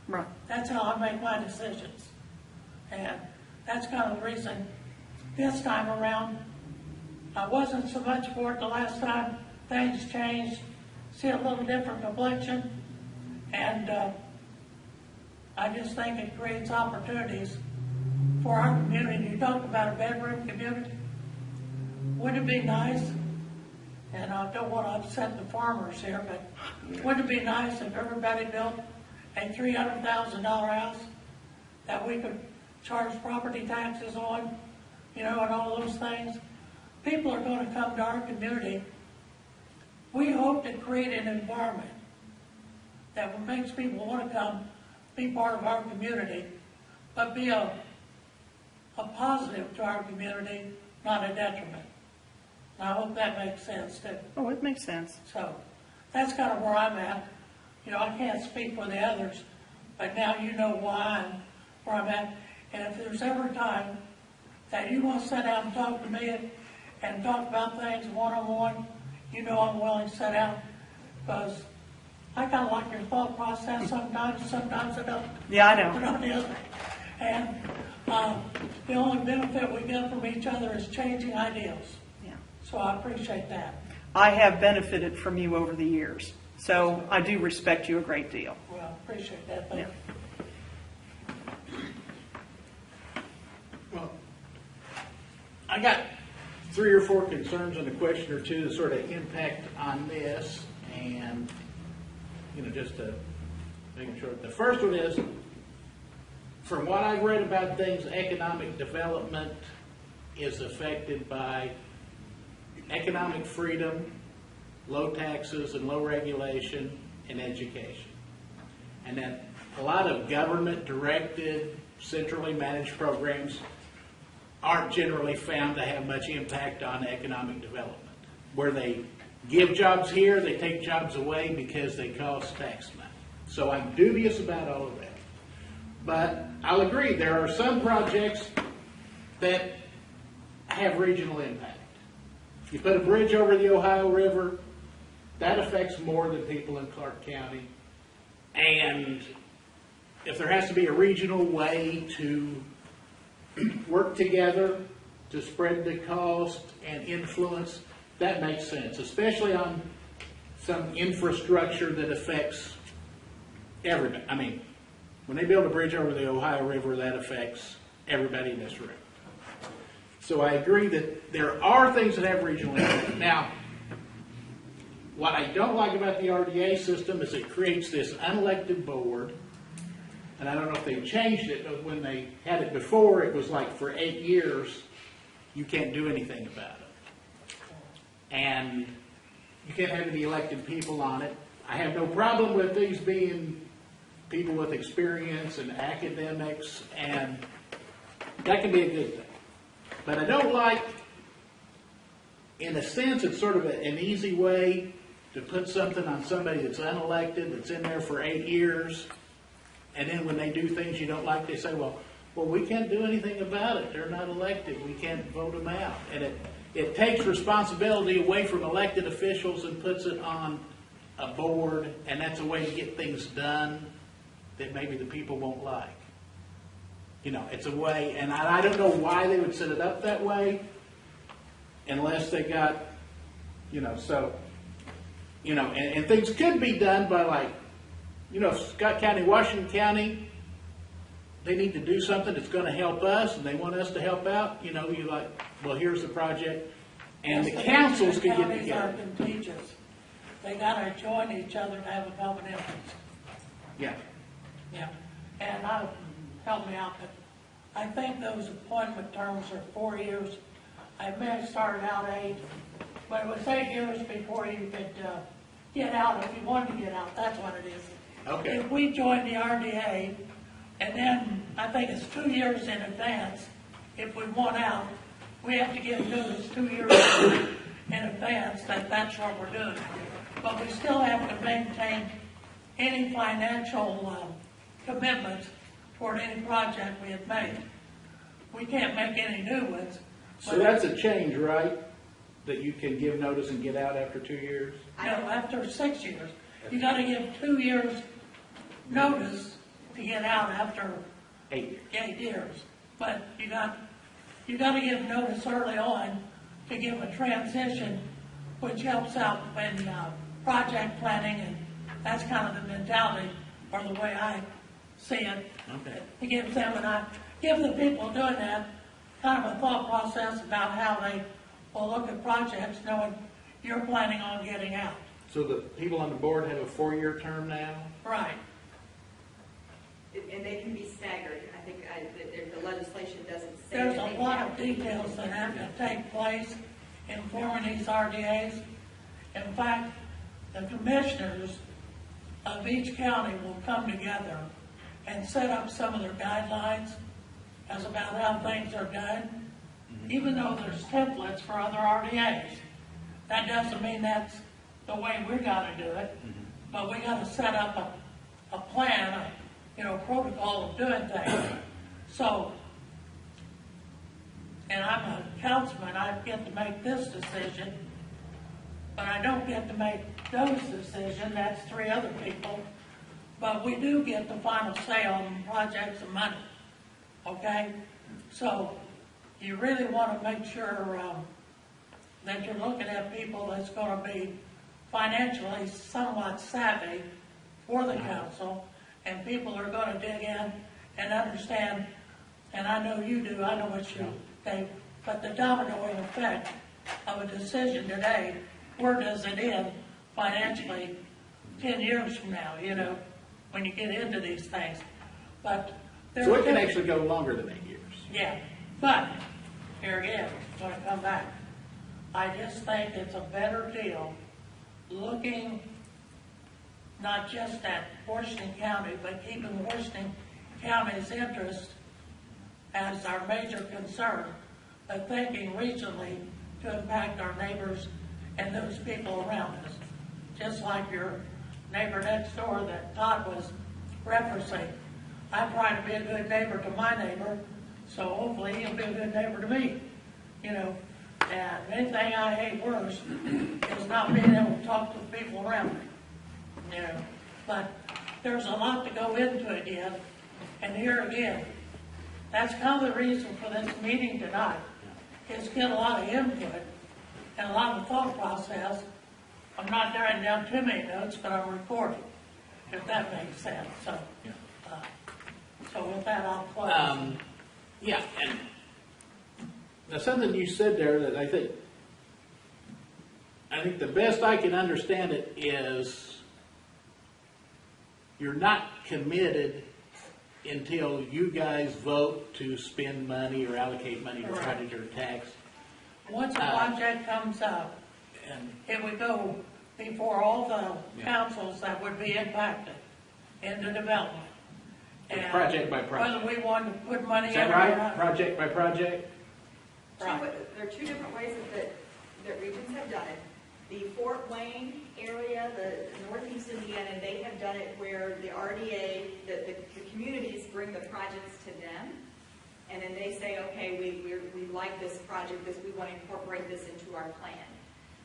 Right. That's how I make my decisions. And that's kind of the reason this time around, I wasn't so much for it the last time. Things changed, see a little different complexion, and I just think it creates opportunities for our community. You talk about a bedroom community. Wouldn't it be nice, and I don't want to upset the farmers here, but wouldn't it be nice if everybody built a $300,000 house that we could charge property taxes on, and all those things? People are going to come to our community. We hope to create an environment that makes people want to come be part of our community, but be a positive to our community, not a detriment. And I hope that makes sense too. Oh, it makes sense. So that's kind of where I'm at. I can't speak for the others, but now you know where I'm at. And if there's ever a time that you want to sit down and talk to me and talk about things one-on-one, I'm willing to sit down, because I kind of like your thought process sometimes I don't. Yeah, I know. On the other. And the only benefit we get from each other is changing ideas. Yeah. So I appreciate that. I have benefited from you over the years, so I do respect you a great deal. Well, appreciate that. Thank Yeah. you. Well, I got 3 or 4 concerns and a question or two to sort of impact on this, and just to making sure. The first one is, from what I've read about things, economic development is affected by economic freedom, low taxes and low regulation, and education. And that a lot of government-directed, centrally managed programs aren't generally found to have much impact on economic development. Where they give jobs here, they take jobs away because they cost tax money. So I'm dubious about all of that. But I'll agree, there are some projects that have regional impact. You put a bridge over the Ohio River, that affects more than people in Clark County. And if there has to be a regional way to work together to spread the cost and influence, that makes sense, especially on some infrastructure that affects everybody. I mean, when they build a bridge over the Ohio River, that affects everybody in this room. So I agree that there are things that have regional impact. Now, what I don't like about the RDA system is it creates this unelected board, and I don't know if they changed it, but when they had it before, it was like for 8 years, you can't do anything about it. And you can't have any elected people on it. I have no problem with these being people with experience and academics, and that can be a good thing. But I don't like, in a sense, it's sort of an easy way to put something on somebody that's unelected, that's in there for 8 years, and then when they do things you don't like, they say, well, we can't do anything about it. They're not elected. We can't vote them out. And it takes responsibility away from elected officials and puts it on a board, and that's a way to get things done that maybe the people won't like. You know, it's a way, and I don't know why they would set it up that way unless they got, you know, so, you know, and things could be done by, like, you know, Scott County, Washington County, they need to do something that's going to help us, and they want us to help out. You know, you're like, well, here's the project, and the councils can get together. Counties are contagious. They got to join each other to have a common interest. Yeah. Yeah, and help me out, but I think those appointment terms are 4 years. I may have started out 8, but it was 8 years before you could get out, if you wanted to get out, that's what it is. Okay. If we join the RDA, and then I think it's 2 years in advance, if we want out, we have to give notice 2 years in advance that that's what we're doing. But we still have to maintain any financial commitments toward any project we have made. We can't make any new ones. So that's a change, right? That you can give notice and get out after 2 years? No, after 6 years. You gotta give 2 years notice to get out after 8 years. 8 years. But you gotta give notice early on to give a transition, which helps out when project planning, and that's kind of the mentality or the way I see it. Okay. It gives them, and I give the people doing that kind of a thought process about how they will look at projects knowing you're planning on getting out. So the people on the board have a 4-year term now? Right. And they can be staggered. I think the legislation doesn't say. There's that they a lot have of to be details that have to 4 take place in forming these RDAs. In fact, the commissioners of each county will come together and set up some of their guidelines as about how things are done, even though there's templates for other RDAs. That doesn't mean that's the way we gotta do it, but we gotta set up a plan, a protocol of doing things. So, and I'm a councilman, I get to make this decision, but I don't get to make those decisions, that's 3 other people. But we do get the final say on projects and money, okay? So, you really want to make sure that you're looking at people that's going to be financially somewhat savvy for the council, and people are going to dig in and understand, and I know you do, I know what you think, but the domino effect of a decision today, where does it end financially 10 years from now, when you get into these things. But So it can actually go longer than 8 years. yeah, but here again, when I come back, I just think it's a better deal looking not just at Washington County, but keeping Washington County's interest as our major concern, but thinking regionally to impact our neighbors and those people around us. Just like your neighbor next door that Todd was referencing. I try to be a good neighbor to my neighbor, so hopefully he'll be a good neighbor to me. And anything I hate worse is not being able to talk to the people around me. But there's a lot to go into it yet. And here again, That's kind of the reason for this meeting tonight, is get a lot of input and a lot of thought process. I'm not writing down too many notes, but I'm recording, if that makes sense. So, so with that, I'll close. Yeah, and now something you said there that I think the best I can understand it is you're not committed until you guys vote to spend money or allocate money to project or tax. Once a project comes up, And it would go before all the councils that would be impacted in the development. It's And project by project. whether we want to put money Is in that or right? not. Project by project? Right. There are two different ways that regions have done it. The Fort Wayne area, the northeast Indiana, they have done it where the RDA, the communities bring the projects to them, and then they say, okay, we like this project, we want to incorporate this into our plan.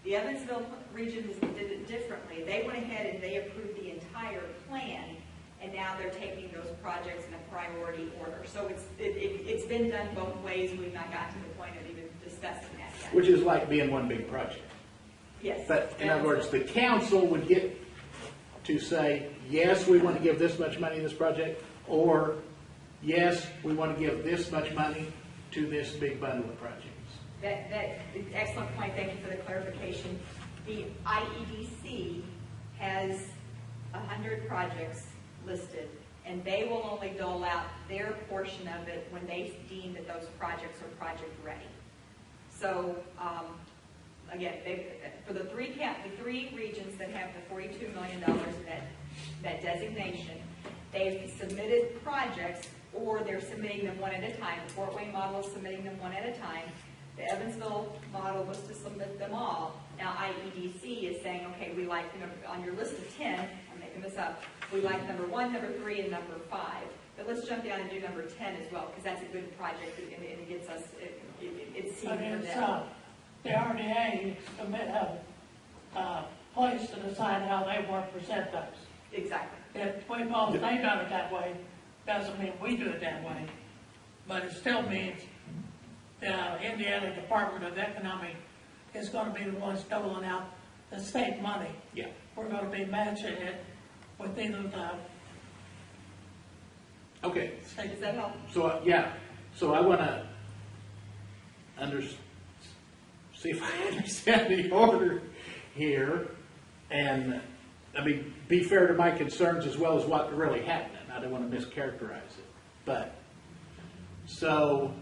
The Evansville region did it differently. They went ahead and they approved the entire plan, and now they're taking those projects in a priority order. So it's been done both ways. We've not gotten to the point of even discussing that yet. Which is like being one big project. Yes. But in other words, the council would get to say, yes, we want to give this much money to this project, or yes, we want to give this much money to this big bundle of projects. Excellent point. Thank you for the clarification. The IEDC has 100 projects listed, and they will only dole out their portion of it when they deem that those projects are project ready. So, again, for the three regions that have the $42 million in that designation, they've submitted projects, or they're submitting them one at a time. The Fort Wayne model is submitting them one at a time. The Evansville model was to submit them all. Now IEDC is saying, okay, we like, on your list of 10, I'm making this up, we like number 1, number 3, and number 5. But let's jump down and do number 10 as well, because that's a good project, and it gets us, it's seen But for it's, them. the RDA commit a place to decide how they want to present those. Exactly. If we both, they done it that way, doesn't mean we do it that way. But it still means the Indiana Department of Economic is going to be the ones doling out the state money. Yeah. We're going to be matching it with either the Okay. state. Does that help? So, yeah. So I want to see if I understand the order here, and I mean, be fair to my concerns as well as what's really happening. I don't want to mischaracterize it. But, so,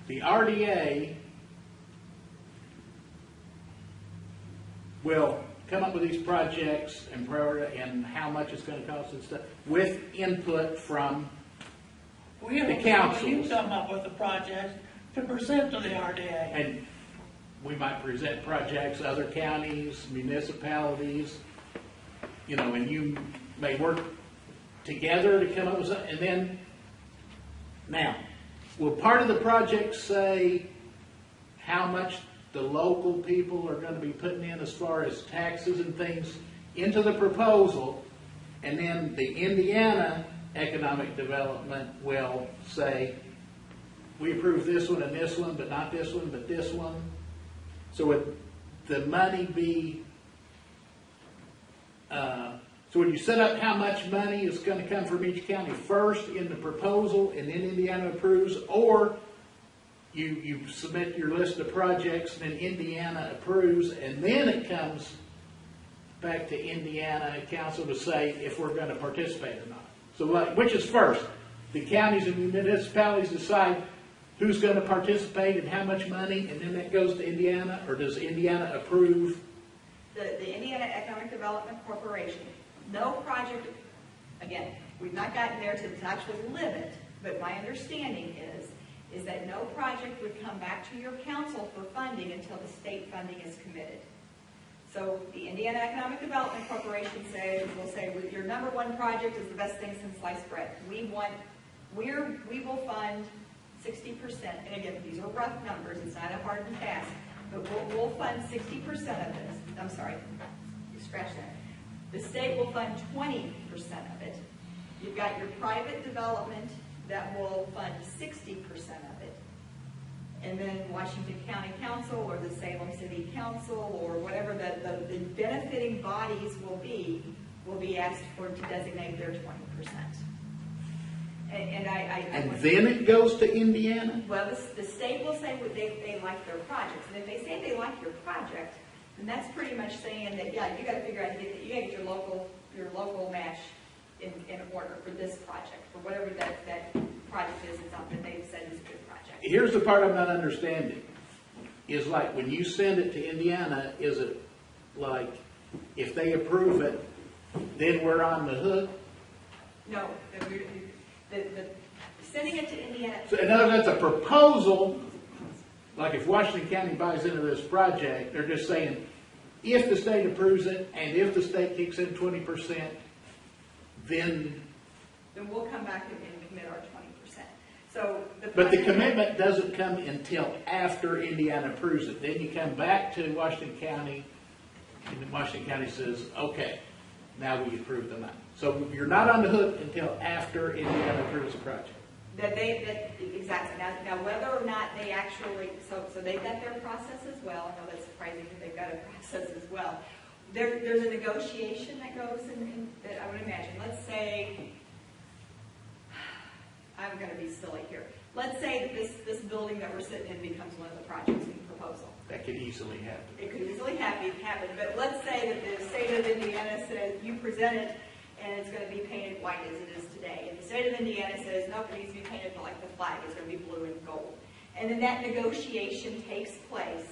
the RDA will come up with these projects and priority and how much it's going to cost and stuff with input from the councils. You come up with the projects to present to the RDA. And we might present projects, other counties, municipalities, and you may work together to come up with something. And then, now, will part of the project say how much the local people are going to be putting in as far as taxes and things into the proposal, and then the Indiana Economic Development will say, we approve this one and this one, but not this one, but this one? So would the money be, so when you set up how much money is going to come from each county first in the proposal and then Indiana approves, or you submit your list of projects and then Indiana approves and then it comes back to Indiana Council to say if we're going to participate or not? So which is first? The counties and municipalities decide who's going to participate and how much money, and then that goes to Indiana, or does Indiana approve? The Indiana Economic Development Corporation, no project, again, we've not gotten there to actually live it, but my understanding is that no project would come back to your council for funding until the state funding is committed. So the Indiana Economic Development Corporation will say, your number one project is the best thing since sliced bread. We will fund 60%, and again, these are rough numbers, it's not a hard and fast, but we'll fund 60% of this. I'm sorry, you scratch that. The state will fund 20% of it. You've got your private development that will fund 60% of it. And then Washington County Council or the Salem City Council or whatever the benefiting bodies will be asked for to designate their 20%. And then it goes to Indiana? Well, the state will say what they like their projects. And if they say they like your project, then that's pretty much saying that, yeah, you got to figure out, you got to get your local match in order for this project, for whatever that project is, it's something they've said is a good project. Here's the part I'm not understanding. Is like when you send it to Indiana, is it like if they approve it, then we're on the hook? No, the sending it to Indiana. So in other words, that's a proposal. Like if Washington County buys into this project, they're just saying, if the state approves it and if the state kicks in 20%, then we'll come back and commit our 20%. So, but the commitment doesn't come until after Indiana approves it. Then you come back to Washington County, and Washington County says, okay, now we approve the money. So you're not on the hook until after Indiana approves the project. Exactly. Now, whether or not they actually, so they've got their process as well. I know that's surprising, but they've got a process as well. There's a negotiation that goes in that I would imagine. Let's say, I'm going to be silly here. Let's say that this building that we're sitting in becomes one of the projects in the proposal. That could easily happen. It could easily happen, but let's say that the state of Indiana says you present it and it's going to be painted white as it is today. And the state of Indiana says, no, it needs to be painted like the flag. It's going to be blue and gold. And then that negotiation takes place,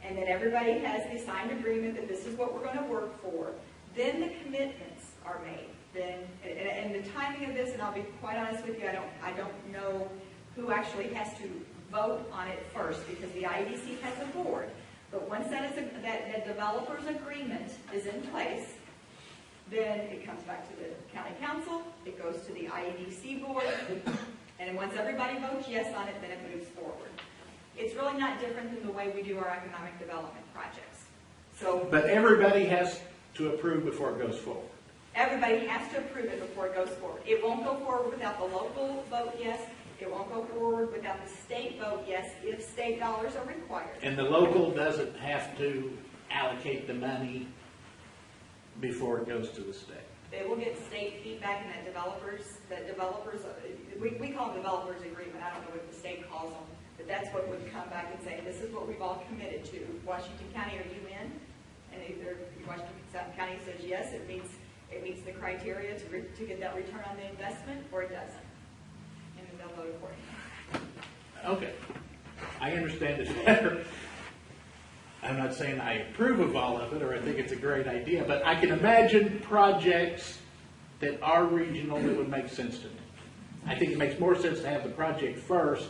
and then everybody has the signed agreement that this is what we're going to work for. Then the commitments are made. Then, and the timing of this, and I'll be quite honest with you, I don't know who actually has to vote on it first, because the IEDC has a board. But once that developer's agreement is in place, then it comes back to the county council, it goes to the IEDC board, and once everybody votes yes on it, then it moves forward. It's really not different than the way we do our economic development projects. So, but everybody has to approve before it goes forward. Everybody has to approve it before it goes forward. It won't go forward without the local vote yes. It won't go forward without the state vote yes, if state dollars are required. And the local doesn't have to allocate the money before it goes to the state. They will get state feedback, and that developers, we call them developers agreement. I don't know what the state calls them, but that's what would come back and say, this is what we've all committed to. Washington County, are you in? And either Washington County says yes, it meets the criteria to get that return on the investment, or it doesn't. And then they'll vote accordingly. Okay. I understand it better. I'm not saying I approve of all of it or I think it's a great idea, but I can imagine projects that are regional that would make sense to me. I think it makes more sense to have the project first,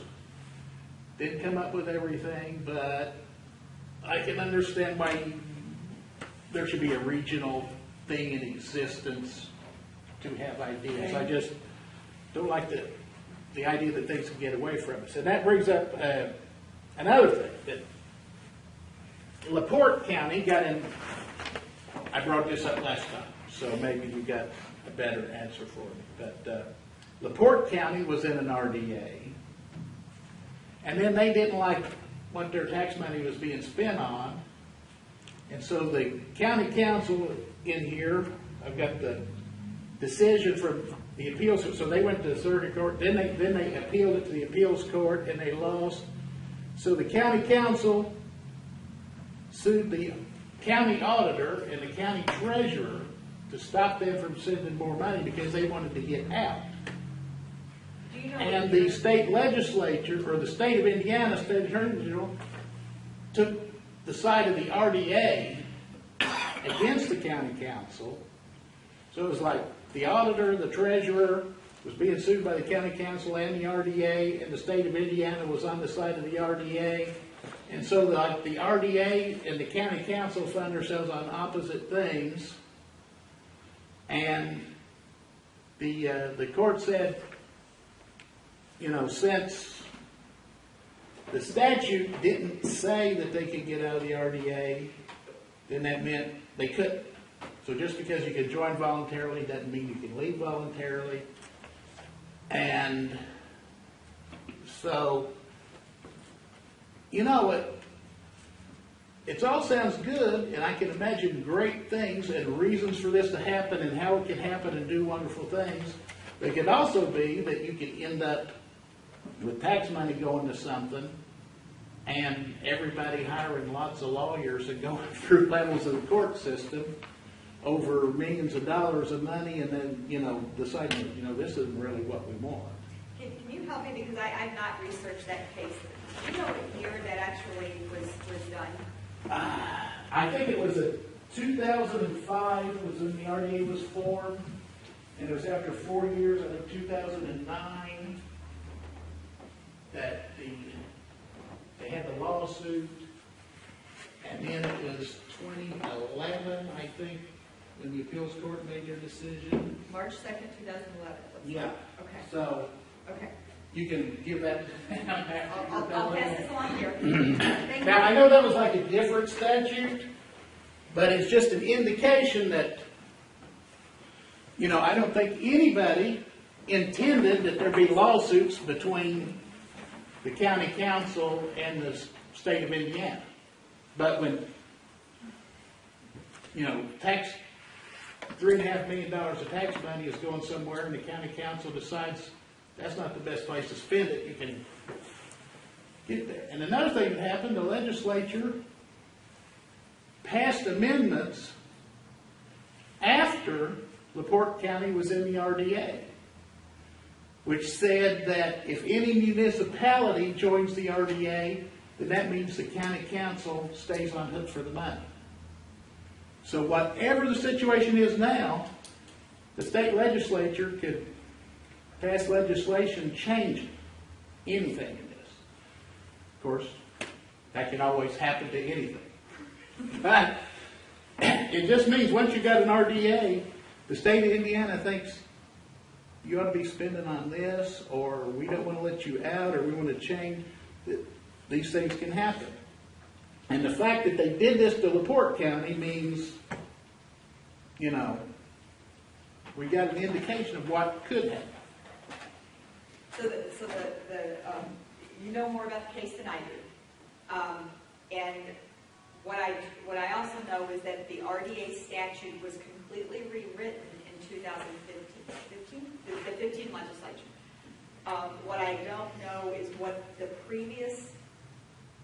then come up with everything, but I can understand why there should be a regional thing in existence to have ideas. I just don't like the idea that things can get away from us. And that brings up another thing, that LaPorte County got in, I brought this up last time, so maybe you got a better answer for me. But LaPorte County was in an RDA, and then they didn't like what their tax money was being spent on, and so the county council in here, I've got the decision from the appeals, so they went to the circuit court, then they appealed it to the appeals court, and they lost. So the county council sued the county auditor and the county treasurer to stop them from sending more money because they wanted to get out. And the state legislature, or the state of Indiana, state attorney general, took the side of the RDA against the county council. So it was like the auditor, the treasurer, was being sued by the county council and the RDA, and the state of Indiana was on the side of the RDA. And so the RDA and the county council found themselves on opposite things. And the court said, you know, since the statute didn't say that they could get out of the RDA, then that meant they couldn't. So just because you can join voluntarily doesn't mean you can leave voluntarily. And So, you know, it all sounds good, and I can imagine great things and reasons for this to happen and how it can happen and do wonderful things. But it could also be that you could end up with tax money going to something and everybody hiring lots of lawyers and going through levels of the court system over millions of dollars of money and then, deciding, this isn't really what we want. Can you help me, because I've not researched that case. Do you know what year that actually was done? I think it was 2005 was when the RDA was formed, and it was after 4 years, I think 2009, that they had the lawsuit, and then it was 2011, I think, when the appeals court made their decision. March 2nd, 2011. Yeah. Okay. So Okay. you can give that. I'll pass this along here. Thank you. Now, I know that was like a different statute, but it's just an indication that, I don't think anybody intended that there be lawsuits between the county council and the state of Indiana. But when, $3.5 million of tax money is going somewhere and the county council decides that's not the best place to spend it, you can get there. And another thing that happened, the legislature passed amendments after LaPorte County was in the RDA, which said that if any municipality joins the RDA, then that means the county council stays on hook for the money. So whatever the situation is now, the state legislature could pass legislation changing anything in this. Of course, that can always happen to anything. But it just means once you got an RDA, the state of Indiana thinks you ought to be spending on this, or we don't want to let you out, or we want to change. These things can happen. And the fact that they did this to LaPorte County means, we got an indication of what could happen. So you know more about the case than I do. And what I also know is that the RDA statute was completely rewritten in 2015, the 15 legislature. What I don't know is what the previous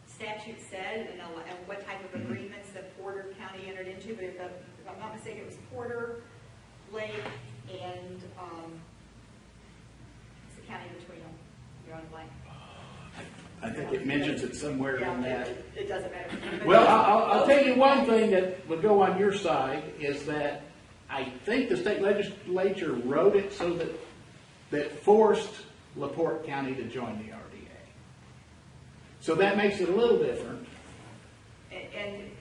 statute said and what type of agreements that Porter County entered into, but if I'm not mistaken, it was Porter, Lake, and it's the county between them. You're on blank. I think it mentions it somewhere in that. It doesn't matter. Well, I'll tell you one thing that would go on your side is that I think the state legislature wrote it so that forced LaPorte County to join the RDA. So that makes it a little different. And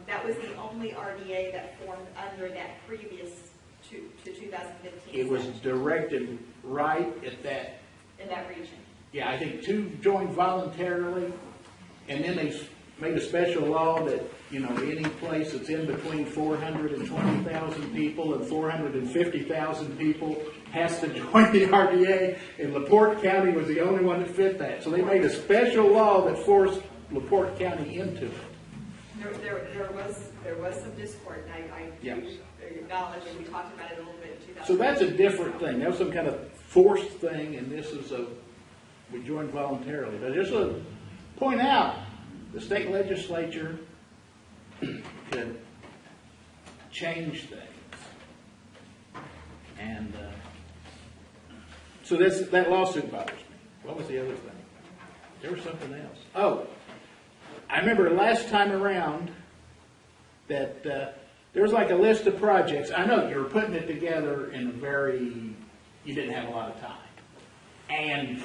that was the only RDA that formed under that previous to 2015. It was directed right at that. In that region. Yeah, I think 2 joined voluntarily, and then they made a special law that, any place that's in between 420,000 people and 450,000 people has to join the RDA, and LaPorte County was the only one that fit that. So they made a special law that forced LaPorte County into it. There was some discord, and I Yeah. acknowledge, and we talked about it a little bit in 2000. So that's a different thing. That was some kind of forced thing, and this is we joined voluntarily. But just to point out, the state legislature could change things. And so that lawsuit bothers me. What was the other thing? There was something else. Oh, I remember last time around that there was like a list of projects. I know you were putting it together in you didn't have a lot of time. And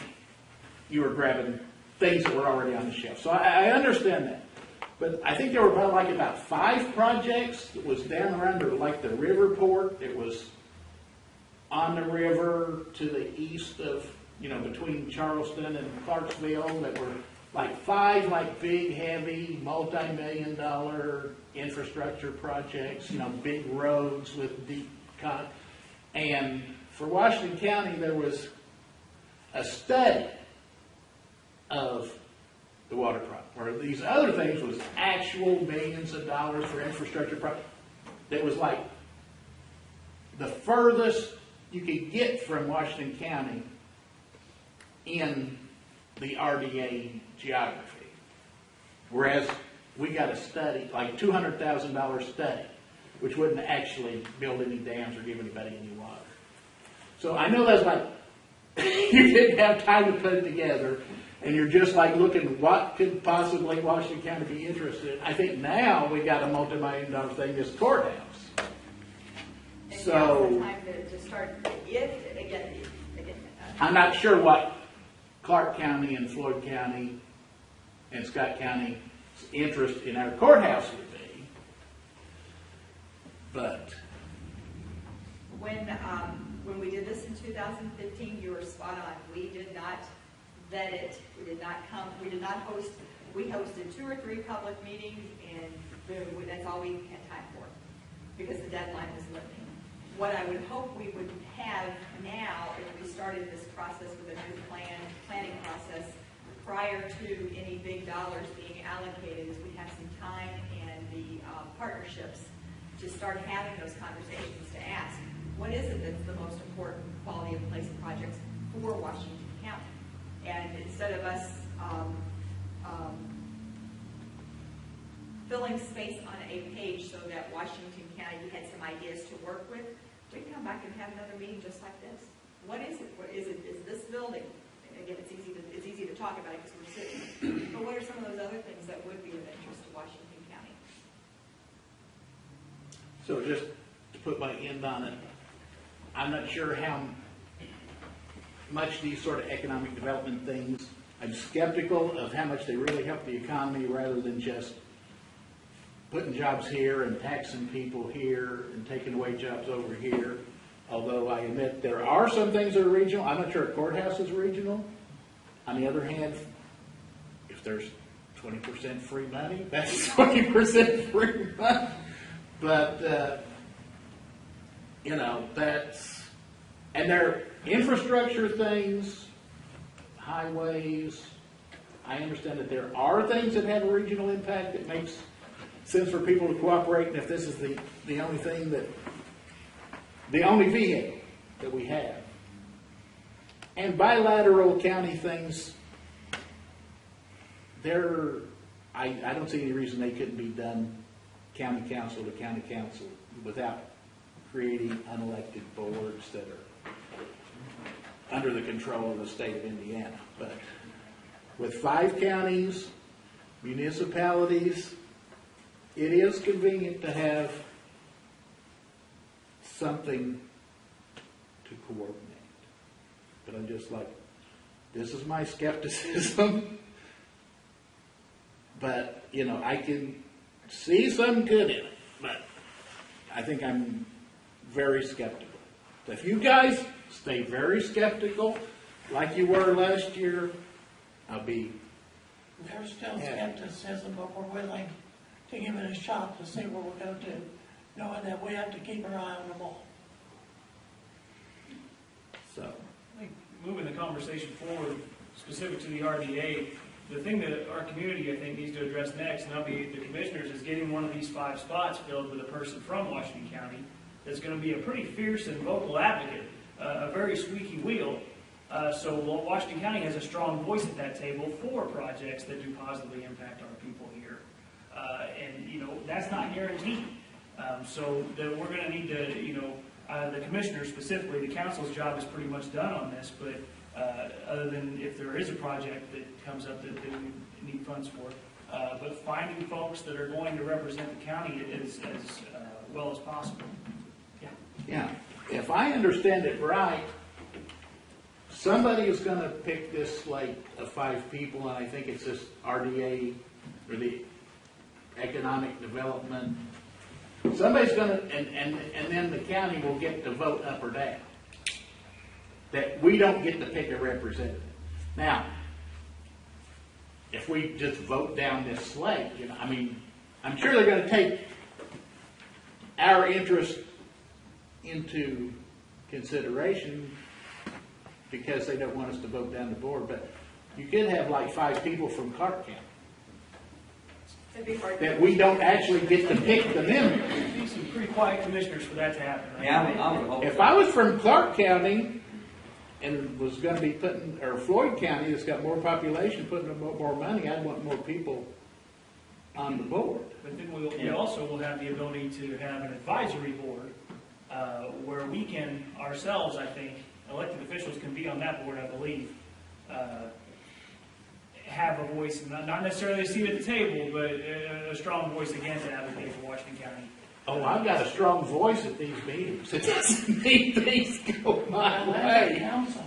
you were grabbing things that were already on the shelf. So I understand that. But I think there were about 5 projects that was down around like the river port. It was on the river to the east of, between Charleston and Clarksville that were like 5 big, heavy, multi-million-dollar infrastructure projects, big roads with deep cut. And for Washington County, there was a study of the water problem. Where these other things was actual millions of dollars for infrastructure projects. That was like the furthest you could get from Washington County in the RDA geography. Whereas we got a study, like $200,000 study, which wouldn't actually build any dams or give anybody any water. So I know that's like, you didn't have time to put it together, and you're just like looking, what could possibly Washington County be interested in? I think now we got a multi-million-dollar thing, this courthouse. And So now's the time to start, again, I'm not sure what Clark County and Floyd County and Scott County's interest in our courthouse would be, but when we did this in 2015, you were spot on. We did not vet it. We did not host. We hosted 2 or 3 public meetings, and boom, that's all we had time for because the deadline was limiting. What I would hope we would have now, if we started this process with a new planning process, prior to any big dollars being allocated, is we have some time and the partnerships to start having those conversations to ask, what is it that's the most important quality of place projects for Washington County? And instead of us filling space on a page so that Washington County had some ideas to work with, we can come back and have another meeting just like this. What is it? What is it? Is this building? And again, it's easy to talk about it because we're sitting. But what are some of those other things that would be of interest to Washington County? so just to put my end on it, I'm not sure how much these sort of economic development things, I'm skeptical of how much they really help the economy rather than just putting jobs here and taxing people here and taking away jobs over here. Although I admit there are some things that are regional. I'm not sure a courthouse is regional. On the other hand, if there's 20% free money, that's 20% free money. But, that's, and they're infrastructure things, highways. I understand that there are things that have a regional impact that makes sense for people to cooperate, and if this is the only thing the only vehicle that we have. And bilateral county things, I don't see any reason they couldn't be done county council to county council without creating unelected boards that are under the control of the state of Indiana. But with 5 counties, municipalities, it is convenient to have something to coordinate. But I'm just like, this is my skepticism. But, I can see some good in it. But I think I'm very skeptical. So if you guys stay very skeptical, like you were last year, I'll be. There's still skepticism, but we're willing to give it a shot to see what we're going to do, knowing that we have to keep our eye on the ball. So, I think moving the conversation forward, specific to the RDA, the thing that our community, I think, needs to address next, and that'll be the commissioners, is getting one of these 5 spots filled with a person from Washington County that's going to be a pretty fierce and vocal advocate, a very squeaky wheel. So Washington County has a strong voice at that table for projects that do positively impact our people here. And that's not guaranteed. So we're going to need to, the commissioners specifically, the council's job is pretty much done on this, but other than if there is a project that comes up that we need funds for. But finding folks that are going to represent the county as well as possible. yeah, if I understand it right, somebody is going to pick this slate of 5 people, and I think it's this RDA, or the Economic Development. Somebody's going to, and then the county will get to vote up or down. That we don't get to pick a representative. Now, if we just vote down this slate, I'm sure they're going to take our interest into consideration because they don't want us to vote down the board. But you could have like 5 people from Clark County It'd be hard. that we don't actually get to pick the members. There'd be some pretty quiet commissioners for that to happen. right? Yeah, I would hope. If so. I was from Clark County and was gonna be putting, or Floyd County that's got more population, putting up more money, I'd want more people on the board. But then we also will have the ability to have an advisory board, where we can ourselves, I think, elected officials can be on that board, I believe, have a voice, not necessarily a seat at the table, but a strong voice again to advocate for Washington County. Oh, I've got a strong voice at these meetings. It doesn't mean things go my Well, as a way. council,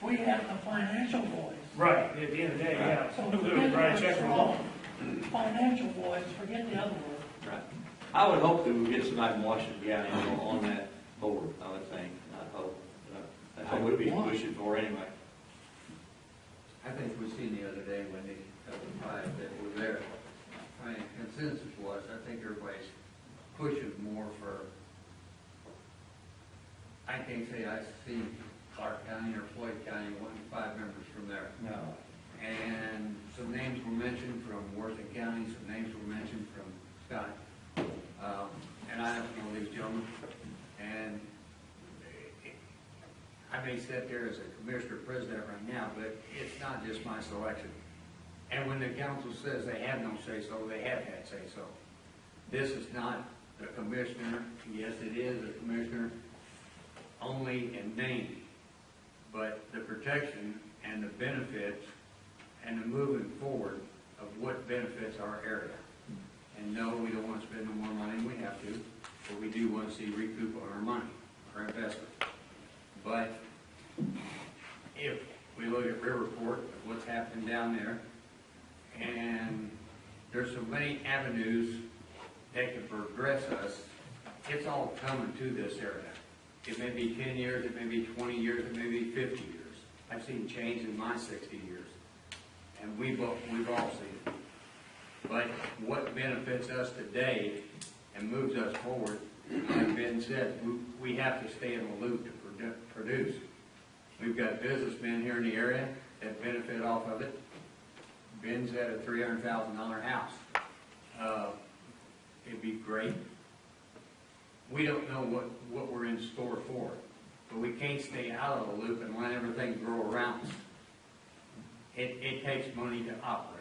we have the financial voice. Right, at the end of the day, yeah. So We forget would write a the check for all. strong financial voice, forget the other word. Right. I would hope that we get somebody from Washington County on that board, I would think, I hope. That's what we'd be pushing for anyway. I think we seen the other day, Wendy, of the 5 that were there. I mean, consensus was, I think everybody's pushing more for, I can't say I see Clark County or Floyd County wanting 5 members from there. No. And some names were mentioned from Worthing County, some names were mentioned from Scott. And I don't know these gentlemen. And I may sit there as a commissioner president right now, but it's not just my selection. And when the council says they have no say-so, they have had say-so. This is not the commissioner, yes, it is a commissioner, only in name. But the protection and the benefits and the moving forward of what benefits our area. And no, we don't want to spend no more money than we have to, but we do want to see recoup on our money, our investment. But if we look at Riverport, what's happening down there, and there's so many avenues that can progress us, it's all coming to this area. It may be 10 years, it may be 20 years, it may be 50 years. I've seen change in my 60 years, and we've all seen it. But what benefits us today and moves us forward, like Ben said, we have to stay in the loop to produce. We've got businessmen here in the area that benefit off of it. Ben's at a $300,000 house. It'd be great. We don't know what we're in store for, but we can't stay out of the loop and let everything grow around us. It takes money to operate.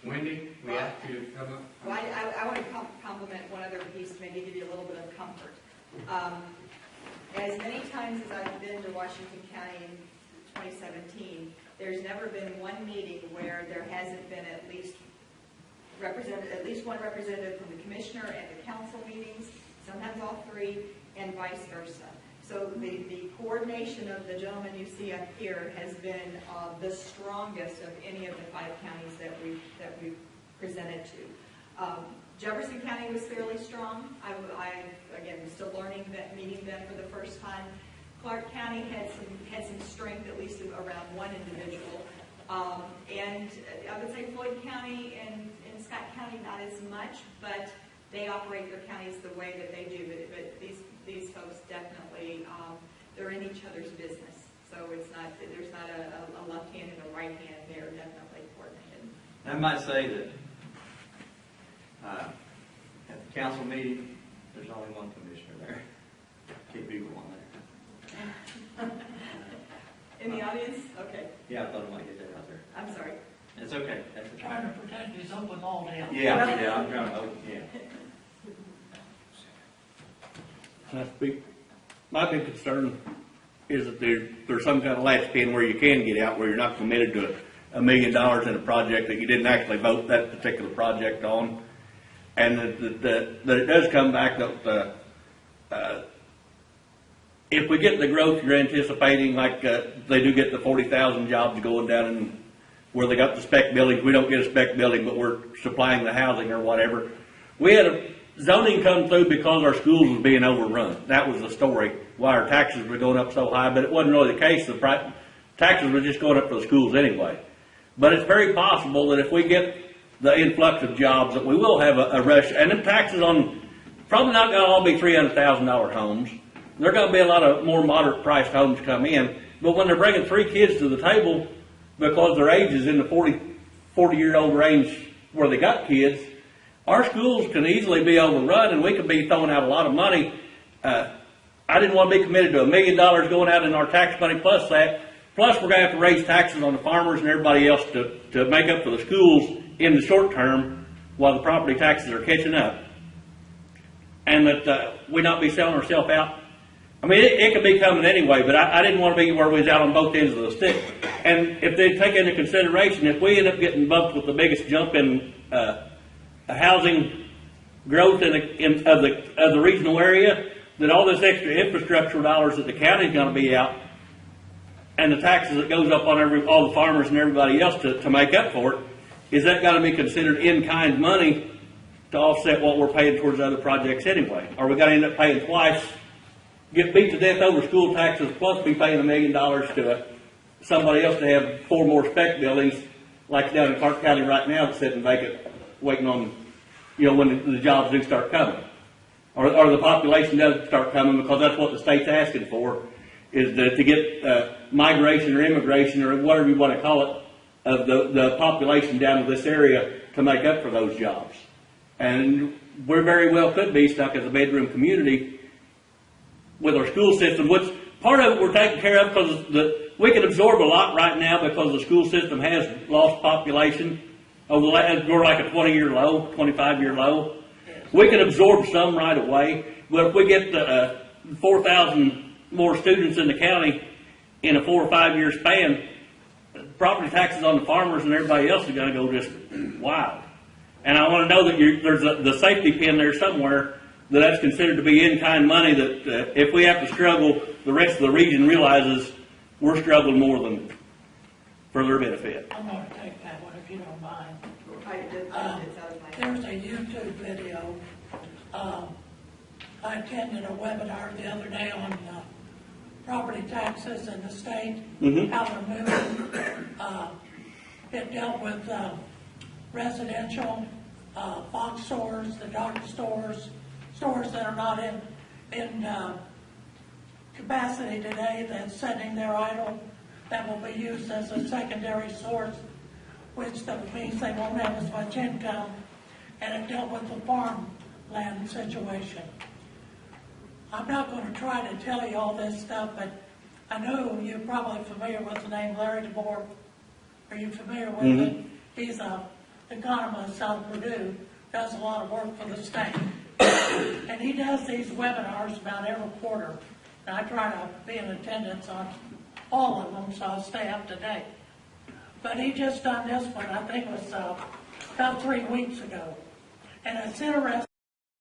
Wendy, we asked you to come up. Well, I want to compliment one other piece to maybe give you a little bit of comfort. As many times as I've been to Washington County in 2017, there's never been one meeting where there hasn't been at least one representative from the commissioner at the council meetings, sometimes all 3, and vice versa. So the coordination of the gentleman you see up here has been the strongest of any of the 5 counties that we've presented to. Jefferson County was fairly strong. I again, still learning that, meeting them for the first time. Clark County had some strength, at least around one individual. And I would say Floyd County and Scott County not as much, but they operate their counties the way that they do. But these folks definitely, they're in each other's business. So there's not a left hand and a right hand. They're definitely coordinated. I might say that at the council meeting, there's only one commissioner there. Can't be one there. In the audience? Okay. Yeah, I thought I might get that out there. I'm sorry. It's okay. That's okay. Trying to protect his open all day. Yeah, I'm trying to, yeah. My big concern is that there's some kind of latchpin where you can get out, where you're not committed to $1 million in a project that you didn't actually vote that particular project on. And that it does come back that if we get the growth you're anticipating, like they do get the 40,000 jobs going down in where they got the spec buildings, we don't get a spec building, but we're supplying the housing or whatever. We had a zoning come through because our schools was being overrun. That was the story, why our taxes were going up so high, but it wasn't really the case. The taxes were just going up for the schools anyway. But it's very possible that if we get the influx of jobs, that we will have a rush, and the taxes on, probably not going to all be $300,000 homes. There are going to be a lot of more moderate priced homes come in, But when they're bringing 3 kids to the table because their age is in the 40-year-old range where they got kids, our schools can easily be overrun and we could be throwing out a lot of money. I didn't want to be committed to $1 million going out in our tax money plus that. Plus we're going to have to raise taxes on the farmers and everybody else to make up for the schools in the short term while the property taxes are catching up. And that we not be selling ourselves out. I mean, it could be coming anyway, but I didn't want to be where we was out on both ends of the stick. And if they take into consideration, if we end up getting bumped with the biggest jump in housing growth of the regional area, then all this extra infrastructure dollars that the county's going to be out, and the taxes that goes up on all the farmers and everybody else to make up for it, is that going to be considered in-kind money to offset what we're paying towards other projects anyway? Are we going to end up paying twice, get beat to death over school taxes, plus be paying $1 million to somebody else to have 4 more spec buildings, like down in Clark County right now, that's sitting vacant, waiting on, when the jobs do start coming, or the population does start coming, because that's what the state's asking for, is to get migration or immigration or whatever you want to call it of the population down to this area to make up for those jobs. And we very well could be stuck as a bedroom community with our school system, which part of it we're taking care of because we can absorb a lot right now because the school system has lost population over the last, we're like a 20-year low, 25-year low. We can absorb some right away, but if we get 4,000 more students in the county in a 4 or 5 year span, property taxes on the farmers and everybody else is going to go just wild. And I want to know that there's the safety pin there somewhere that's considered to be in-kind money that if we have to struggle, the rest of the region realizes we're struggling more than for their benefit. I'm going to take that one if you don't mind. It's out of my. There's a YouTube video. I attended a webinar the other day on property taxes in the state, how they're moving. It dealt with residential, box stores, the dark stores, stores that are not in capacity today, that's sitting there idle, that will be used as a secondary source, which means they won't have as much income, and it dealt with the farmland situation. I'm not going to try to tell you all this stuff, but I know you're probably familiar with the name Larry DeBoer. Are you familiar with it? He's an economist out of Purdue, does a lot of work for the state. And he does these webinars about every quarter. And I try to be in attendance on all of them so I'll stay up to date. But he just done this one, I think it was about 3 weeks ago. And it's interesting.